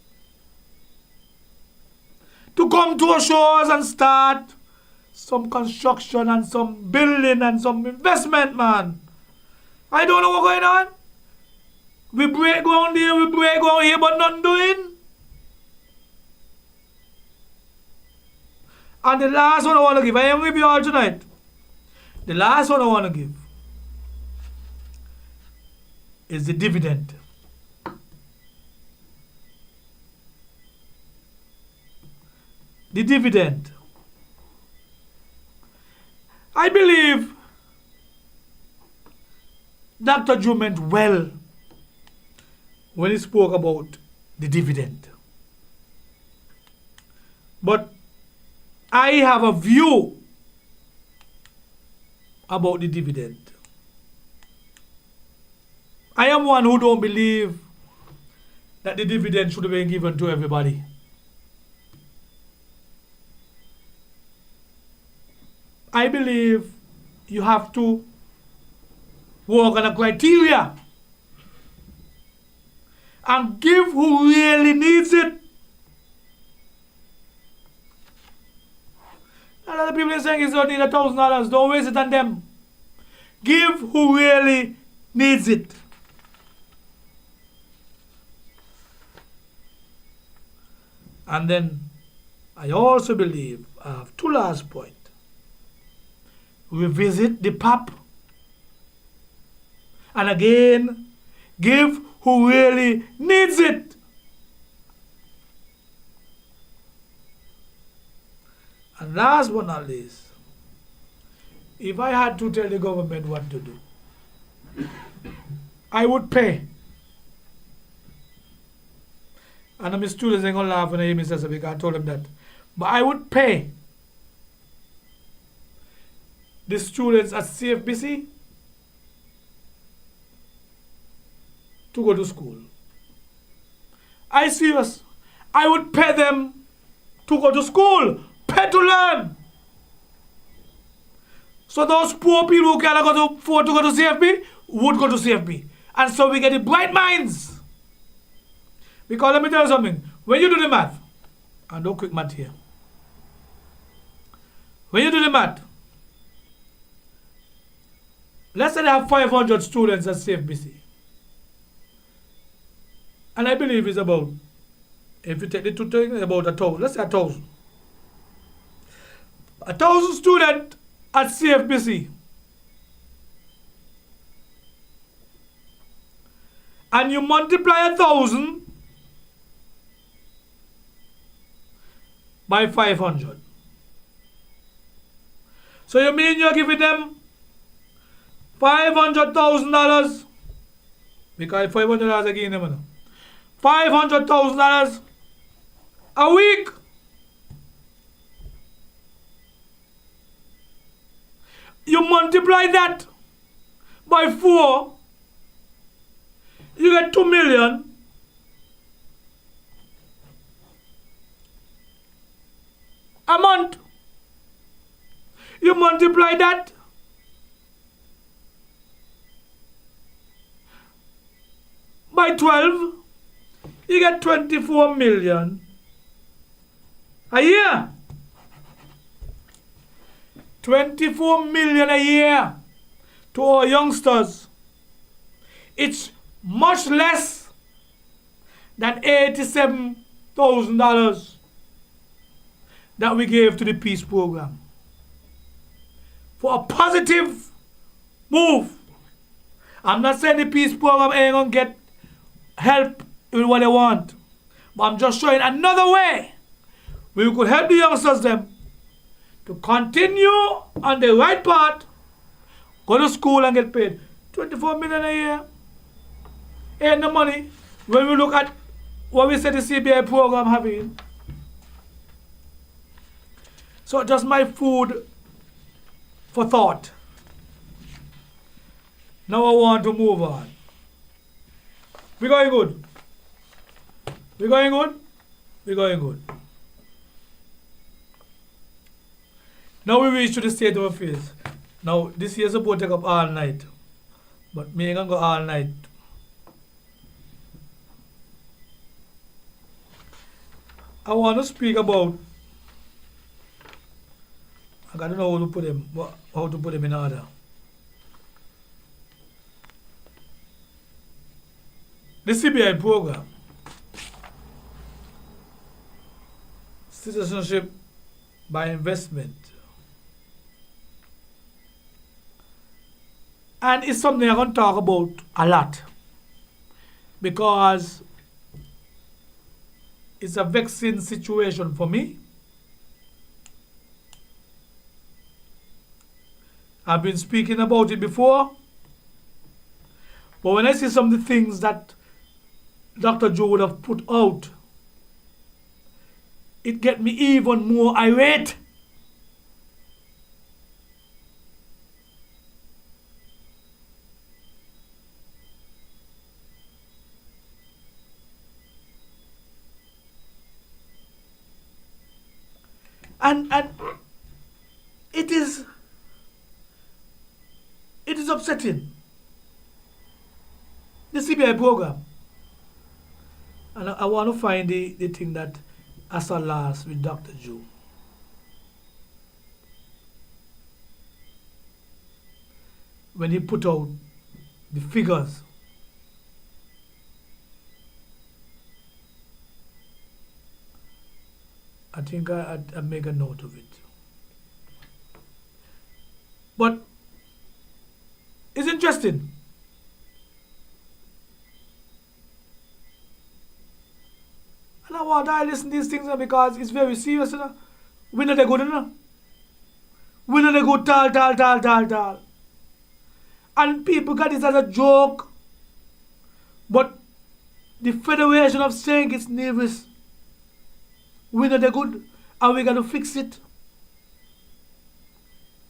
to come to our shores and start some construction and some building and some investment, man. I don't know what's going on. We break ground here, we break ground here, but nothing doing. And the last one I want to give, I am with you all tonight. The last one I want to give is the dividend. The dividend. I believe Dr. Drew meant well when he spoke about the dividend. But I have a view about the dividend. I am one who don't believe that the dividend should have been given to everybody. I believe you have to work on a criteria and give who really needs it. A lot of people are saying it's don't need $1,000. Don't waste it on them. Give who really needs it. And then I also believe I have two last points. Revisit the PAP. And again, give who really needs it. And last but not least, if I had to tell the government what to do, I would pay. And my students ain't gonna laugh when I hear me say so because I told them that. But I would pay the students at CFBC to go to school. I serious. I would pay them to go to school. Pay to learn. So those poor people who cannot afford to go to CFB would go to CFB. And so we get the bright minds. Because let me tell you something. When you do the math, and no quick math here. When you do the math, let's say they have 500 students at CFBC. And I believe it's about, if you take the two things, about 1,000. Let's say 1,000. 1,000 students at CFBC. And you multiply 1,000 by 500. So you mean you're giving them $500,000? Because $500 again, $500,000 a week. You multiply that by 4, you get 2 million. A month. You multiply that by 12, you get 24 million a year. 24 million a year to our youngsters. It's much less than $87,000 that we gave to the peace program. For a positive move. I'm not saying the peace program ain't gonna get help with what they want. But I'm just showing another way we could help the youngsters them to continue on the right path, go to school and get paid. 24 million a year ain't the money when we look at what we say the CBI program having. So just my food for thought. Now I want to move on. We going good? We going good? We going good. Now we reach to the state of affairs. Now this year supposed to take up all night. But me ain't gonna go all night. I want to speak about, I don't know how to put them in order. The CBI program, citizenship by investment. And it's something I'm going to talk about a lot because it's a vexing situation for me. I've been speaking about it before, but when I see some of the things that Dr. Joe would have put out, it gets me even more irate. And it is upsetting. The CBI program. And I want to find the thing that I saw last with Dr. Joe. When he put out the figures. I think I make a note of it. But it's interesting. And I want to listen to these things because it's very serious. You know? We know they're good enough. We know they're good, tal. And people got this as a joke. But the Federation of St. Kitts Nevis, we know they're good. And we got to fix it.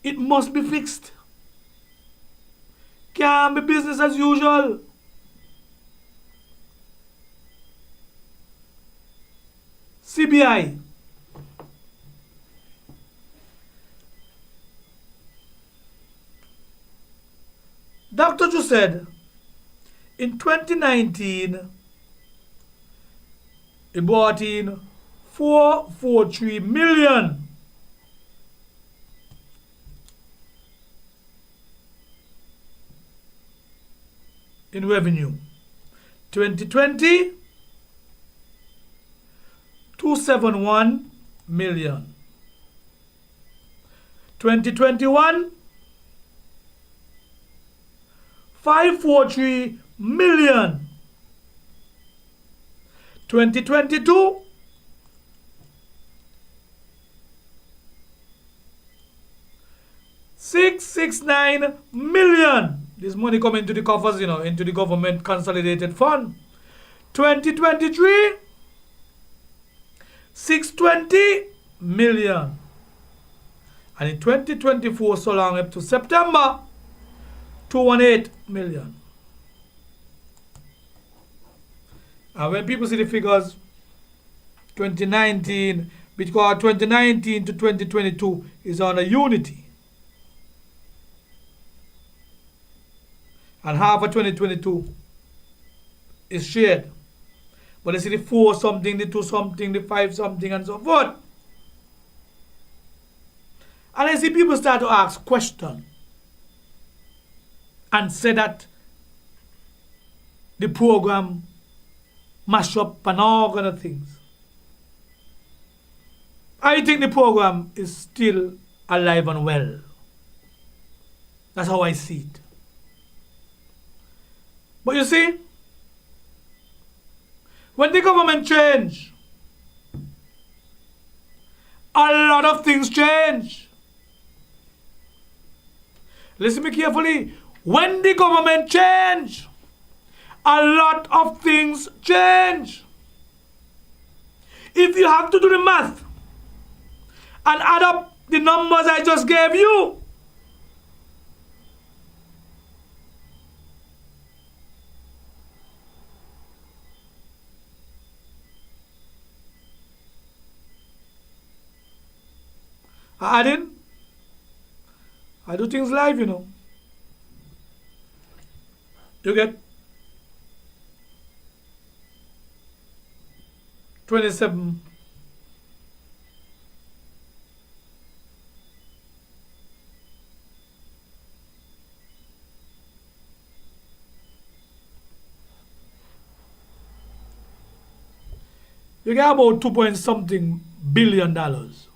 It must be fixed. Can't be business as usual. CBI. Dr. Joe said in 2019 he brought in 443 million in revenue. 2020 271 million. 2021 543 million. 2022 669 million. This money coming to the coffers, into the government consolidated fund. 2023 620 million. And in 2024, so long up to September, 218 million. And when people see the figures, 2019, because 2019 to 2022 is on a unity. And half of 2022 is shared. But they see the 4 something, the 2 something, the 5 something, and so forth. And I see people start to ask questions and say that the program mash up and all kind of things. I think the program is still alive and well. That's how I see it. But you see, when the government change, a lot of things change. Listen to me carefully. When the government change, a lot of things change. If you have to do the math and add up the numbers I just gave you, I do things live, You get 27. You get about 2 point something billion dollars.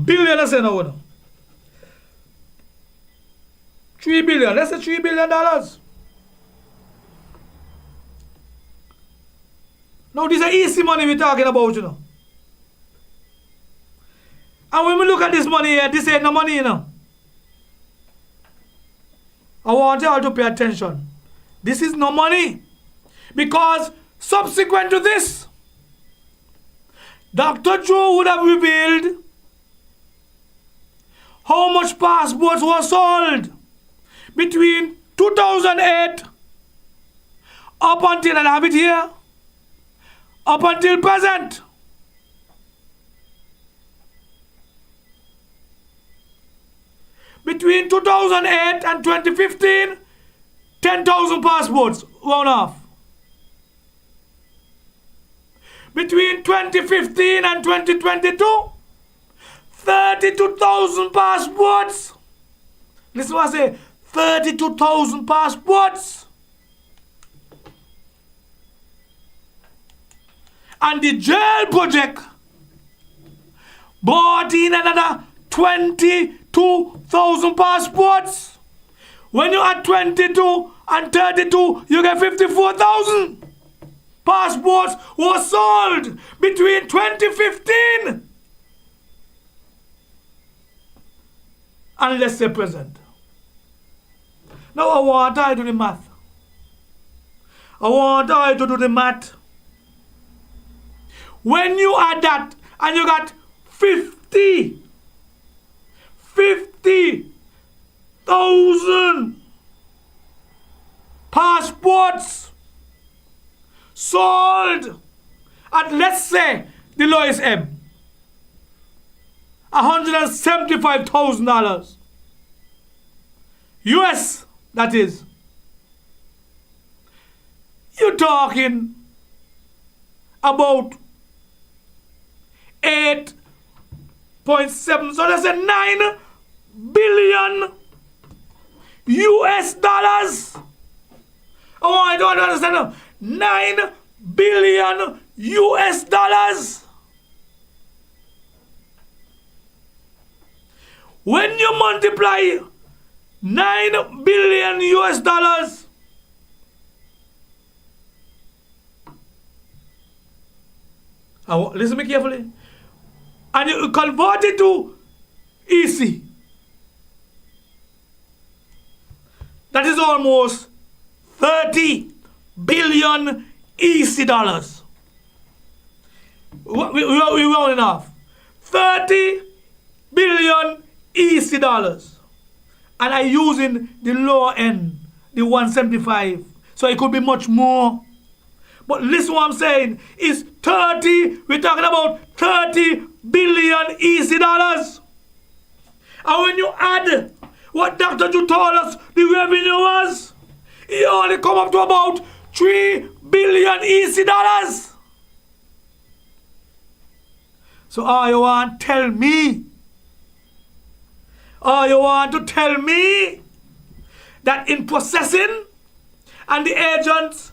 billion, I say no. $3 billion. Let's say $3 billion. Now, this is easy money we're talking about, you know. And when we look at this money here, this ain't no money, you know. I want you all to pay attention. This is no money. Because subsequent to this, Dr. Joe would have revealed how much passports were sold between 2008 up until, and I have it here, up until present. Between 2008 and 2015, 10,000 passports run off. Between 2015 and 2022, 32,000 passports. Listen what I say, 32,000 passports. And the jail project brought in another 22,000 passports. When you add 22 and 32, you get 54,000 passports were sold between 2015 and let's say present. Now I want I to do the math. I want I to do the math. When you add that and you got 50,000 passports sold at, let's say, the lowest ebb, $175,000 US, that is. You're talking about 8.7, so that's a 9 billion US dollars. Oh, I don't understand now. 9 billion US dollars. When you multiply 9 billion US dollars listen to me carefully, and you convert it to EC, that is almost 30 billion EC dollars. We rounding off. 30 billion EC dollars. And I'm using the lower end, the 175. So it could be much more. But listen what I'm saying. It's 30, we're talking about 30 billion EC dollars. And when you add what Dr. Ju told us the revenue was, it only come up to about 3 billion EC dollars. So all you want to tell me, that in processing and the agents,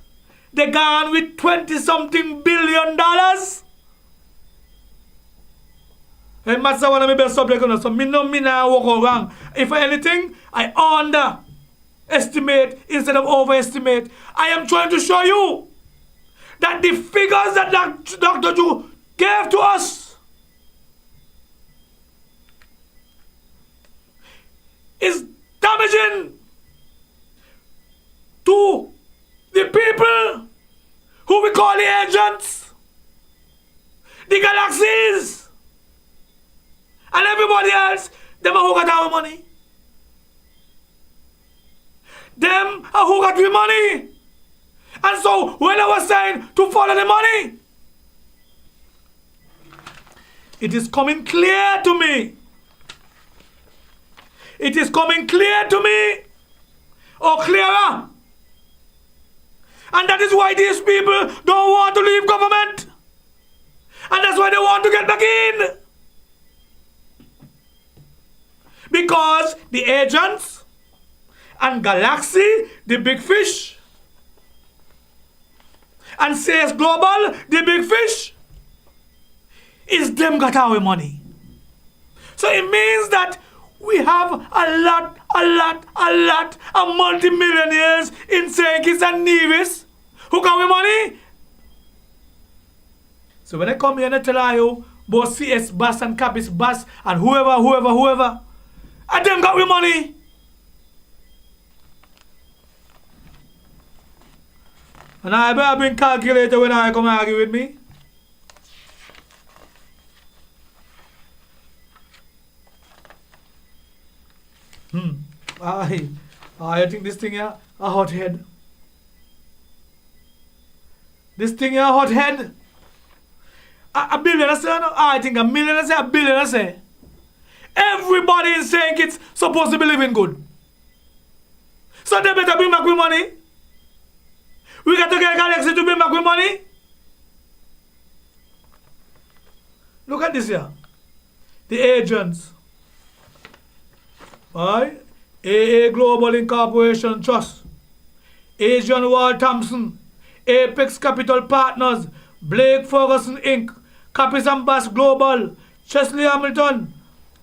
they gone with 20-something billion dollars? And that's one of my best subjects, so me now walk around. If anything, I underestimate instead of overestimate. I am trying to show you that the figures that Dr. Ju gave to us is damaging to the people who we call the agents, the galaxies, and everybody else. Them are who got our money. Them are who got the money. And so when I was saying to follow the money, it is coming clear to me. It is coming clear to me, or clearer. And that is why these people don't want to leave government. And that's why they want to get back in. Because the agents and Galaxy, the big fish, and CS Global, the big fish, is them got our money. So it means that we have a lot of multi-millionaires in St. Kitts and Nevis who got with money. So when I come here and I tell you about CS Bass and Capiz Bass and whoever, and them got with money. And I better bring calculator when I come argue with me. I think this thing here a hot head. This thing here a hot head. A billion, I say, no? I think a million, I say, a billion, I say. Everybody in St. Kitts supposed to be living good. So they better bring back with money. We got to get Galaxy to bring back with money. Look at this here. The agents. Alright? AA Global Incorporation Trust. Asian Wall Thompson. Apex Capital Partners. Blake Ferguson Inc. Capiz and Bass Global. Chesley Hamilton.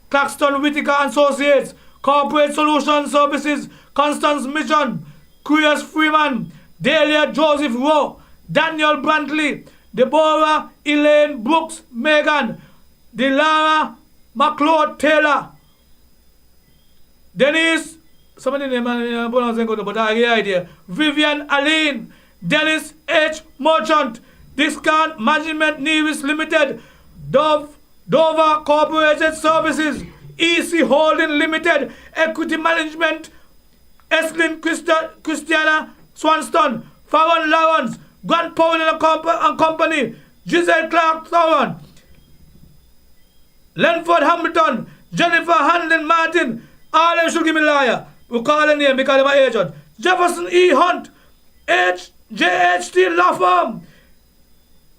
Claxton Whitaker Associates. Corporate Solution Services. Constance Mission. Chris Freeman. Delia Joseph Rowe. Daniel Brantley. Deborah Elaine Brooks Megan. Delara McLeod Taylor. Dennis, somebody name but I get idea. Vivian Aline. Dennis H. Merchant. Discount Management Nevis Limited. Dover Corporated Services. EC Holding Limited. Equity Management. Eslin Christiana Swanston. Farron Lawrence. Grant Powell and Company. Giselle Clark Thoran. Lenford Hamilton. Jennifer Handlin Martin. All them should give me liar. We call them name because they're my agent. Jefferson E. Hunt. JHT Law Firm.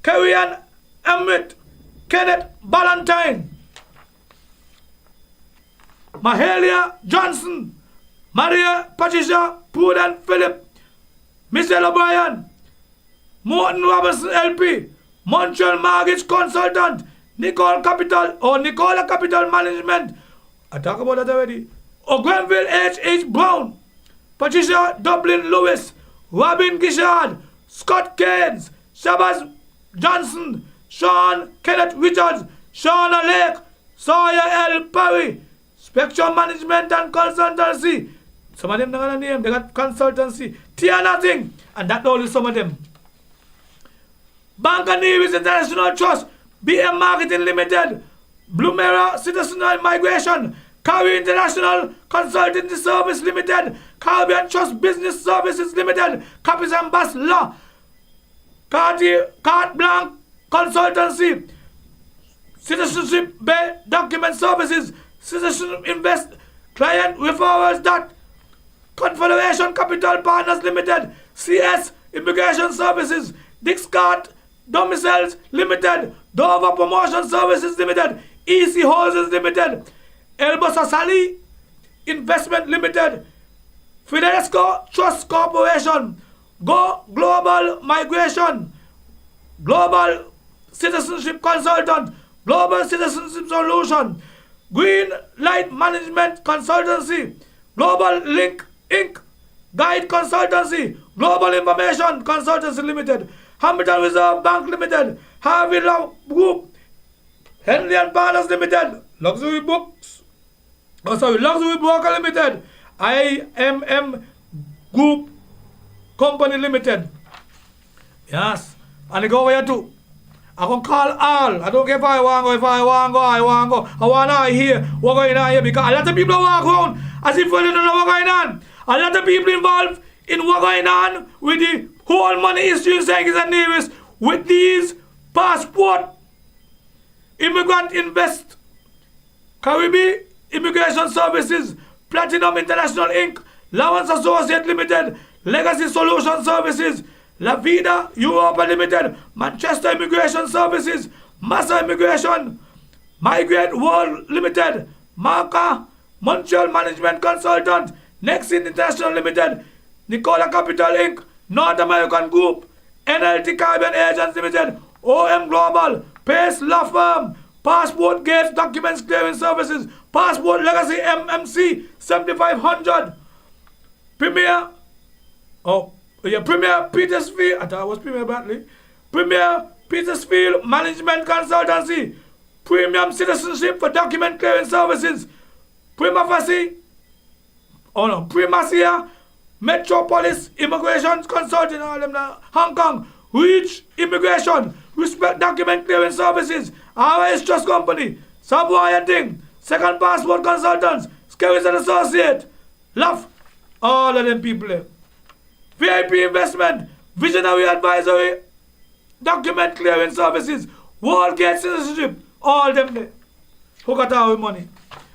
Kerrian Emmett. Kenneth Ballantyne. Mahalia Johnson. Maria Patricia Pruden Philip. Michelle O'Brien. Morton Robinson LP. Montreal Mortgage Consultant. Nicola Capital Management. I talk about that already. Grenville H. Brown. Patricia Dublin Lewis. Robin Gishard. Scott Keynes. Shabazz Johnson. Sean Kenneth Richards. Shauna Lake. Sawyer L. Perry. Spectrum Management and Consultancy. Some of them not gonna name. They got consultancy. Tiana Thing. And that all is some of them. Bank and Nevis International Trust. BM Marketing Limited. Blumera Citizenal Migration. Caribbean International Consultancy Service Limited. Caribbean Trust Business Services Limited. Capiz and Bass Law. Carte Blanc Consultancy. Citizenship Bay Document Services. Citizenship Invest. Client Referrals. Confederation Capital Partners Limited. CS Immigration Services. Dixcart Domiciles Limited. Dover Promotion Services Limited. EC Houses Limited. Elbosa Sally Investment Limited. Fidelesco Trust Corporation. Go Global Migration. Global Citizenship Consultant. Global Citizenship Solution. Green Light Management Consultancy. Global Link Inc. Guide Consultancy. Global Information Consultancy Limited. Hamilton Reserve Bank Limited. Harvey Law Group. Henley and Partners Limited. Luxury Broker Limited. IMM Group Company Limited. Yes. And I go over here too. I can call all. I don't care if I want to go, I want to hear what's going on here because a lot of people walk around as if they don't know what's going on. A lot of people involved in what's going on with the whole money history in St. Kitts and Nevis with these passport immigrant invest Caribbean Immigration Services, Platinum International Inc., Lawrence Associate Limited, Legacy Solution Services, La Vida Europa Limited, Manchester Immigration Services, Massa Immigration, Migrate World Limited, Marca, Montreal Management Consultant, Nexin International Limited, Nicola Capital Inc., North American Group, NLT Caribbean Agents Limited, OM Global, Pace Law Firm, Passport Gates Documents Clearing Services, Passport Legacy MMC 7500, Premier Petersfield, I thought it was Premier Batley, Premier Petersfield Management Consultancy, Premium Citizenship for Document Clearing Services, Primacia Metropolis Immigration Consulting, all them now, Hong Kong, Reach Immigration, Respect Document Clearing Services, RS Trust Company, Subway Thing, Second Passport Consultants, Scaries and Associate, Love, all of them people there. VIP Investment, Visionary Advisory, Document Clearing Services, Wallgate Citizenship, all them there. Who got our money?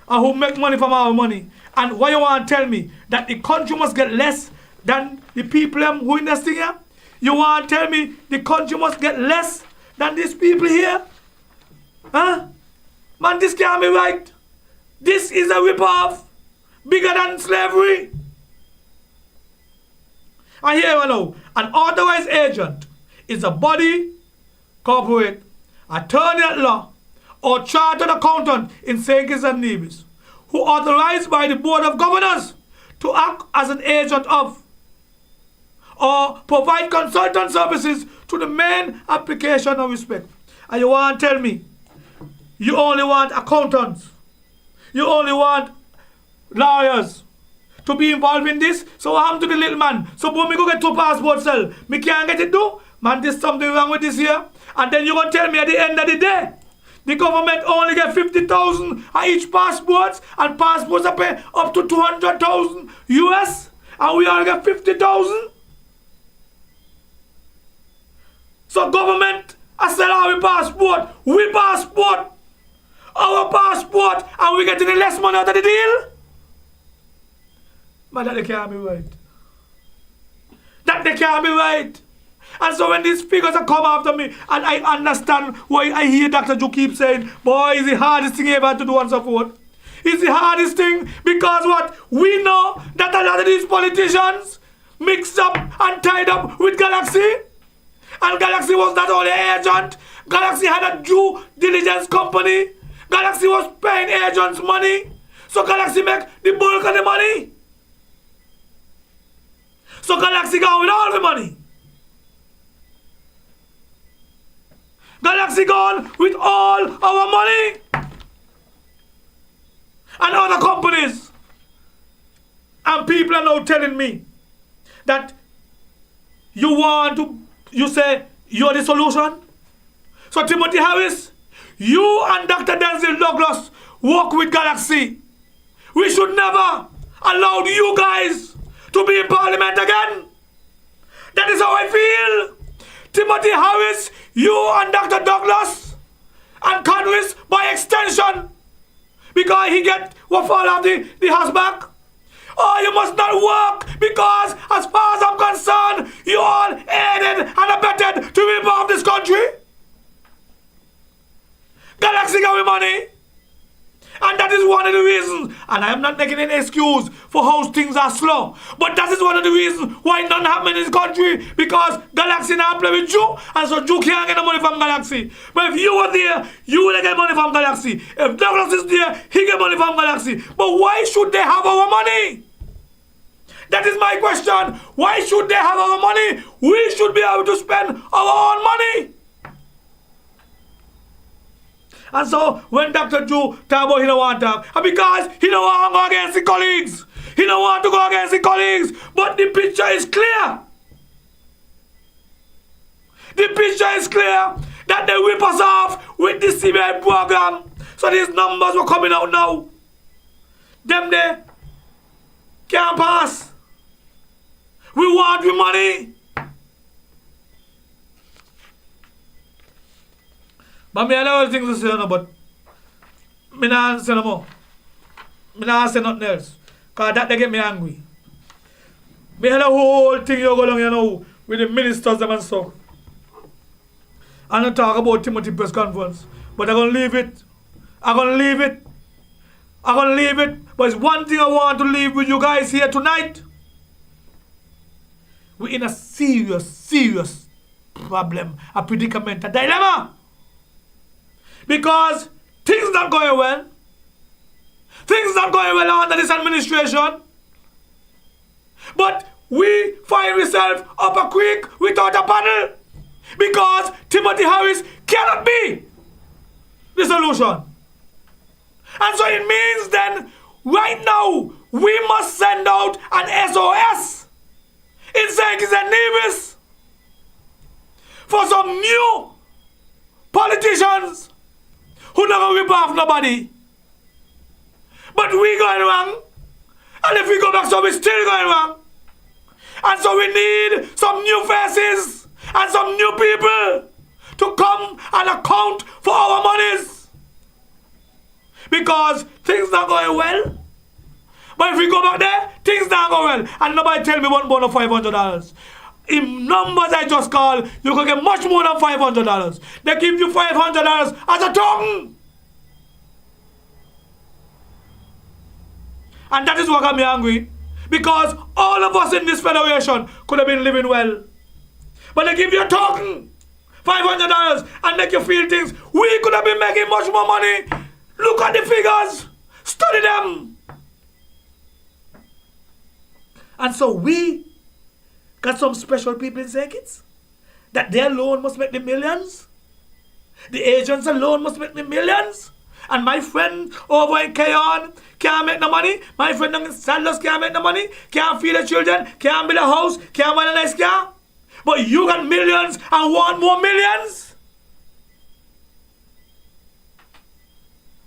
And who make money from our money? And why you want to tell me that the country must get less than the people who investing here? You want to tell me the country must get less than these people here? Huh? Man, this can't be right. This is a rip-off bigger than slavery. And here we know, an authorized agent is a body, corporate, attorney at law, or chartered accountant in St. Kitts and Nevis, who authorized by the Board of Governors to act as an agent of or provide consultant services to the main application of respect. And you want to tell me you only want accountants, you only want lawyers to be involved in this? So what happened to the little man? So when me go get 2 passports, sell, me can't get it do? Man, there's something wrong with this here. And then you going to tell me at the end of the day, the government only get 50,000 at each passport, and passports are pay up to 200,000 US, and we only get 50,000. So government I sell our passport, our passport, and we getting less money out of the deal. But that they can't be right. That they can't be right. And so when these figures are come after me, and I understand why I hear Dr. Joe keep saying, boy, it's the hardest thing ever to do and so forth. It's the hardest thing because what? We know that a lot of these politicians mixed up and tied up with Galaxy. And Galaxy was not only an agent, Galaxy had a due diligence company. Galaxy was paying agents money. So Galaxy make the bulk of the money. So Galaxy gone with all the money. Galaxy gone with all our money. And other companies. And people are now telling me that you say you're the solution. So Timothy Harris, you and Dr. Denzel Douglas work with Galaxy. We should never allow you guys to be in Parliament again. That is how I feel. Timothy Harris, you and Dr. Douglas and Conwys by extension, because he get what fall off the house back. Oh, you must not work because as far as I'm concerned, you all aided and abetted to rip off this country. Galaxy got me money. And that is one of the reasons, and I am not making any excuse for how things are slow, but that is one of the reasons why nothing happens in this country, because Galaxy now play with you, and so you can't get the money from Galaxy. But if you were there, you would get money from Galaxy. If Douglas is there, he get money from Galaxy. But why should they have our money? That is my question. Why should they have our money? We should be able to spend our own money. And so when Dr. Joe talk about he don't want to talk, and because he don't want to go against the colleagues. He don't want to go against the colleagues. But the picture is clear. The picture is clear that they whip us off with the CBI program. So these numbers were coming out now. Them there can't pass. We want the money. But me have other things to say, no, but me not say no more. Me not say nothing else. Because that they get me angry. Me had a whole thing you go along, you know, with the ministers them and so. And I talk about Timothy press conference. But I'm going to leave it. I'm going to leave it. I'm going to leave it. But it's one thing I want to leave with you guys here tonight. We're in a serious problem, a predicament, a dilemma. Because Things not going well. Things not going well under this administration. But we find ourselves up a creek without a paddle because Timothy Harris cannot be the solution. And so it means then, right now, we must send out an SOS in St. Kitts and Nevis for some new politicians who not going to rip off nobody. But we going wrong. And if we go back, so we still going wrong. And so we need some new faces and some new people to come and account for our monies. Because things not going well. But if we go back there, things not going well. And nobody tell me one more than $500. In numbers I just call, you can get much more than $500. They give you $500 as a token. And that is what got me angry. Because all of us in this federation could have been living well. But they give you a token, $500, and make you feel things. We could have been making much more money. Look at the figures. Study them. And so we got some special people in St. Kitts that they alone must make the millions. The agents alone must make the millions. And my friend over in Keyon can't make the money. My friend in Sandals can't make the money. Can't feed the children. Can't build a house. Can't buy a nice car. But you got millions and want more millions?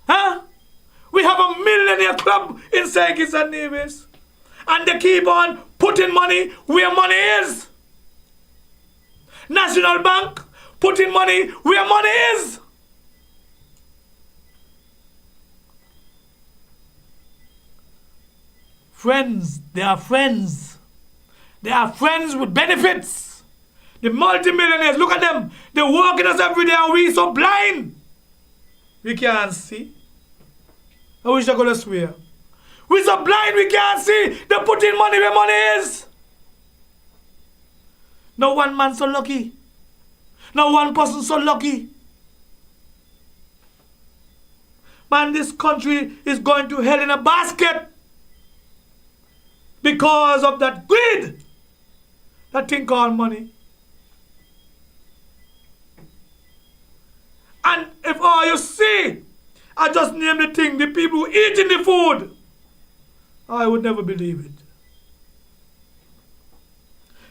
Huh? We have a millionaire club in St. Kitts and Nevis. And they keep on putting money where money is. National Bank putting money where money is. Friends, they are friends. They are friends with benefits. The multimillionaires, look at them. They're working us every day and we so blind. We can't see. I wish I could have swear. We so blind we can't see. They're putting money where money is. No one man so lucky. No one person so lucky. Man, this country is going to hell in a basket. Because of that greed. That thing called money. And if all you see, I just name the thing, the people who eating the food, I would never believe it.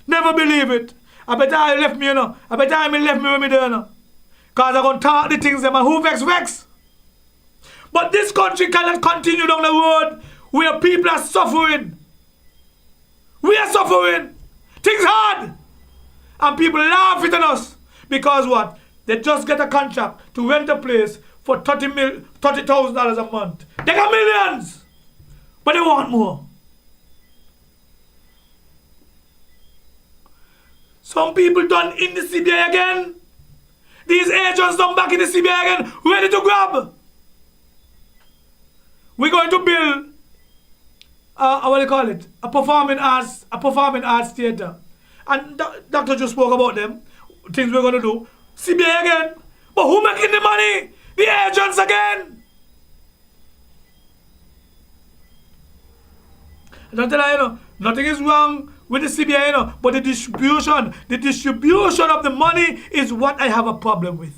Never believe it. I bet I left me, you know. I bet I left me when me there, you know. Because I'm going to talk the things them and who vex. But this country cannot continue down the road where people are suffering. We are suffering. Things hard. And people laugh at us. Because what? They just get a contract to rent a place for $30,000 a month. They got millions. But they want more. Some people done in the CBI again. These agents done back in the CBI again, ready to grab. We're going to build what do you call it? A performing arts theater. And Doctor just spoke about them. Things we're going to do. CBI again. But who making the money? The agents again. I don't tell you, you know, nothing is wrong with the CBI, you know, but the distribution of the money is what I have a problem with.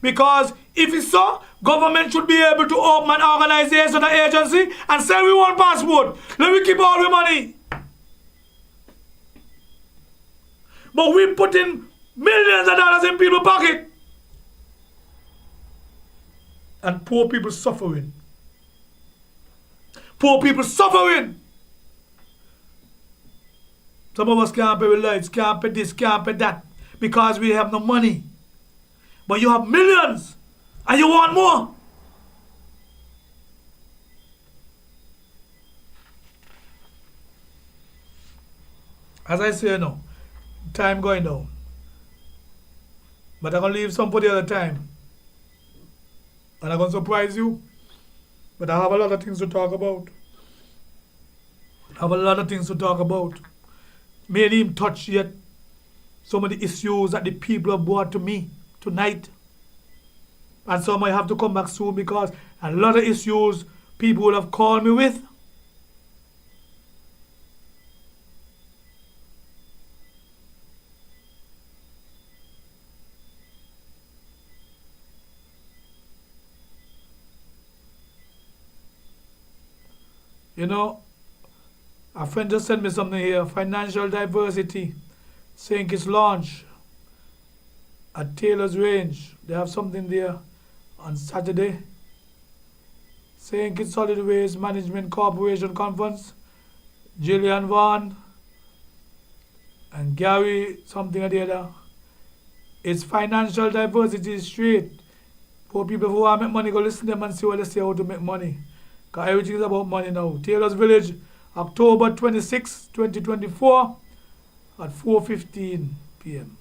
Because if it's so, government should be able to open an organization, an agency, and say we want passport. Let me keep all the money. But we put in millions of dollars in people's pocket. And poor people suffering. Poor people suffering. Some of us can't pay with lights, can't pay this, can't pay that, because we have no money. But you have millions, and you want more. As I say now, time going down. But I'm going to leave some for the other time. And I'm going to surprise you. But I have a lot of things to talk about. May I even touch yet some of the issues that the people have brought to me tonight. And so I might have to come back soon because a lot of issues people will have called me with. You know, a friend just sent me something here, financial diversity, saying it's launched at Taylor's Range. They have something there on Saturday. Saying it's Solid Waste Management Corporation Conference. Gillian Vaughn and Gary something or the other. It's financial diversity straight. For people who want to make money, go listen to them and see what they say how to make money. Because everything is about money now. Taylor's Village, October 26, 2024 at 4:15 p.m.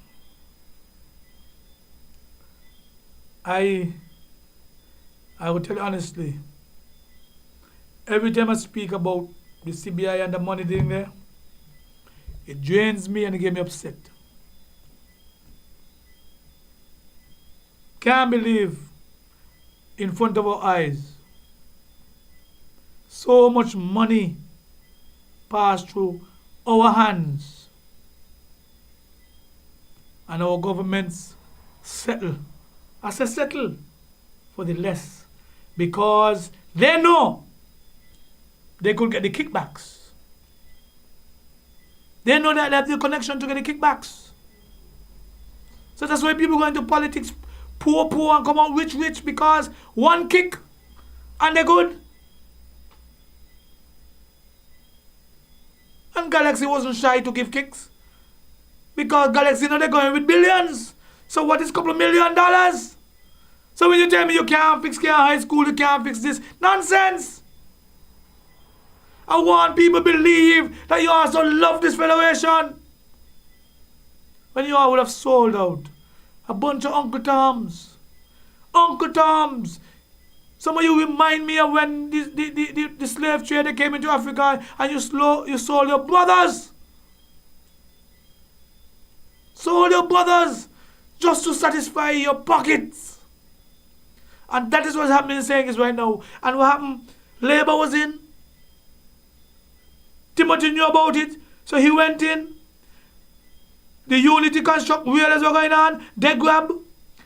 I will tell you honestly, every time I speak about the CBI and the money thing there, it drains me and it gets me upset. Can't believe in front of our eyes so much money passed through our hands and our governments settle. I say settle for the less because they know they could get the kickbacks. They know that they have the connection to get the kickbacks. So that's why people go into politics poor and come out rich because one kick and they're good. And Galaxy wasn't shy to give kicks because Galaxy know they're going with billions. So what is a couple of $1 million? So when you tell me you can't fix high school, you can't fix this, nonsense. I want people to believe that you also love this federation. When you all would have sold out. A bunch of Uncle Toms. Uncle Toms. Some of you remind me of when the slave trader came into Africa and you sold your brothers. Sold your brothers just to satisfy your pockets. And that is what's happening in Sengis right now. And what happened? Labour was in. Timothy knew about it, so he went in. The unity construct realized what's going on. They grab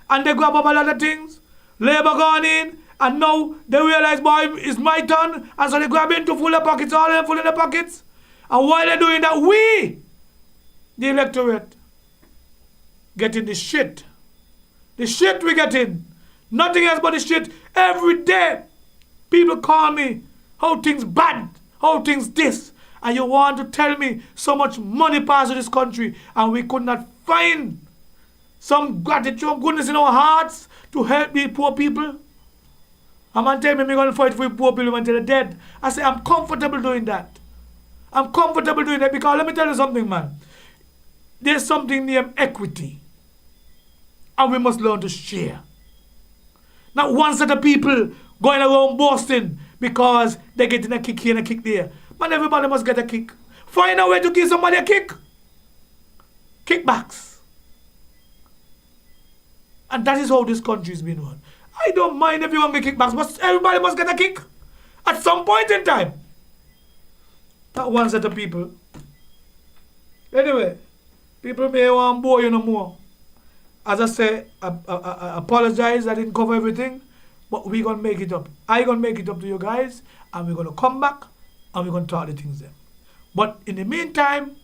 up a lot of things. Labour gone in, and now they realize, boy, it's my turn. And so they grab into full of pockets, all of them full in the pockets. And while they're doing that, we, the electorate, getting the shit. The shit we getting. Nothing else but the shit. Every day, people call me, how things bad, how things this. And you want to tell me so much money passed to this country and we could not find some gratitude, goodness in our hearts to help these poor people? A man tell me I'm going to fight for poor people until they're dead. I say I'm comfortable doing that. I'm comfortable doing that because let me tell you something, man. There's something named equity. And we must learn to share. Not one set of people going around boasting because they're getting a kick here and a kick there. Man, everybody must get a kick. Find a way to give somebody a kick. Kickbacks. And that is how this country is being run. I don't mind if you want me kickbacks, but everybody must get a kick. At some point in time. Not one set of people. Anyway, people may want to bore you no more. As I say, I apologize I didn't cover everything, but we're going to make it up. I'm going to make it up to you guys, and we're going to come back, and we're going to talk the things then. But in the meantime,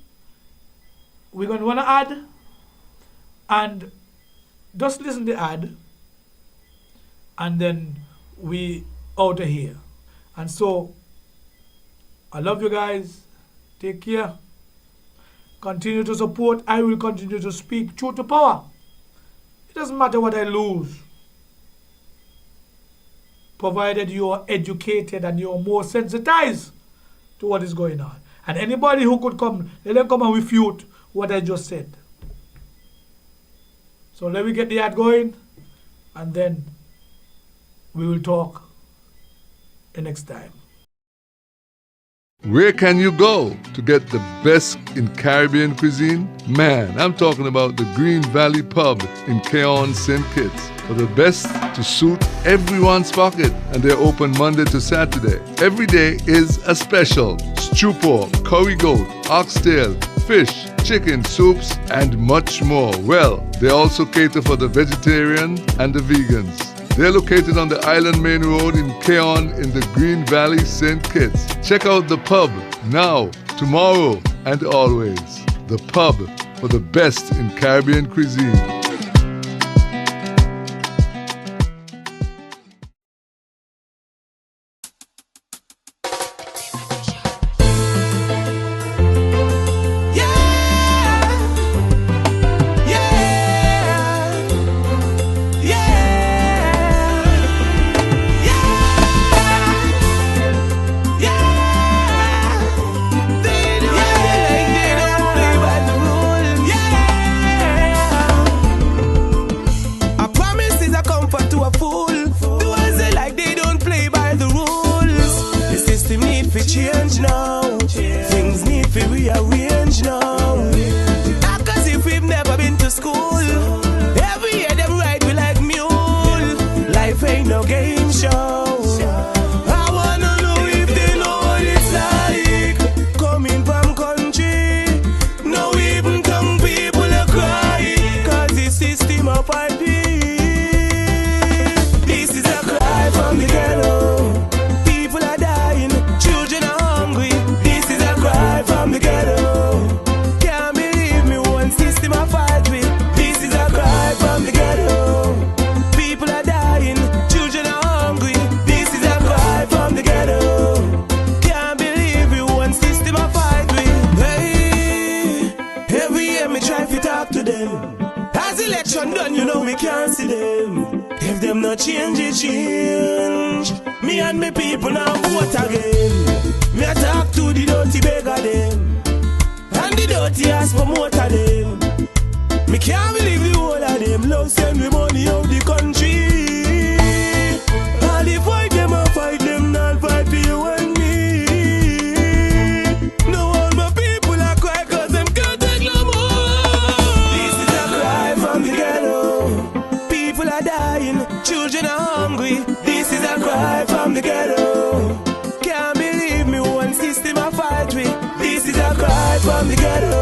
we're going to want to add, and just listen to the ad, and then we out of here. And so, I love you guys. Take care. Continue to support. I will continue to speak truth to power. It doesn't matter what I lose, provided you are educated and you are more sensitized to what is going on. And anybody who could come, let them come and refute what I just said. So let me get the ad going, and then we will talk the next time. Where can you go to get the best in Caribbean cuisine? Man, I'm talking about the Green Valley Pub in Keon, St. Kitts. For the best to suit everyone's pocket, and they're open Monday to Saturday. Every day is a special. Stew pork, curry goat, oxtail, fish, chicken, soups, and much more. Well, they also cater for the vegetarian and the vegans. They're located on the Island Main Road in Keon in the Green Valley, St. Kitts. Check out the pub now, tomorrow, and always. The pub for the best in Caribbean cuisine. Change now, things need to rearrange now. Cause if we've never been to school, every year them ride we like mule. Life ain't no game show. I wanna know if they know what it's like. Coming from country, no even tongue people are crying. Cause the system of IP. This is a cry from the ghetto. Done, you know we can't see them. If them not change, it change. Me and me people now vote again. Me a talk to the dirty beggar them, and the dirty ass promoter them. Me can't believe the whole of them love send me money out the country. All the fight them, I fight them, not fight for you and me. No all my people are cry cause them can't take no more. This is a cry from the ghetto. People are dying, children are hungry. This is a cry from the ghetto. Can't believe me one system I fight with. This is a cry from the ghetto.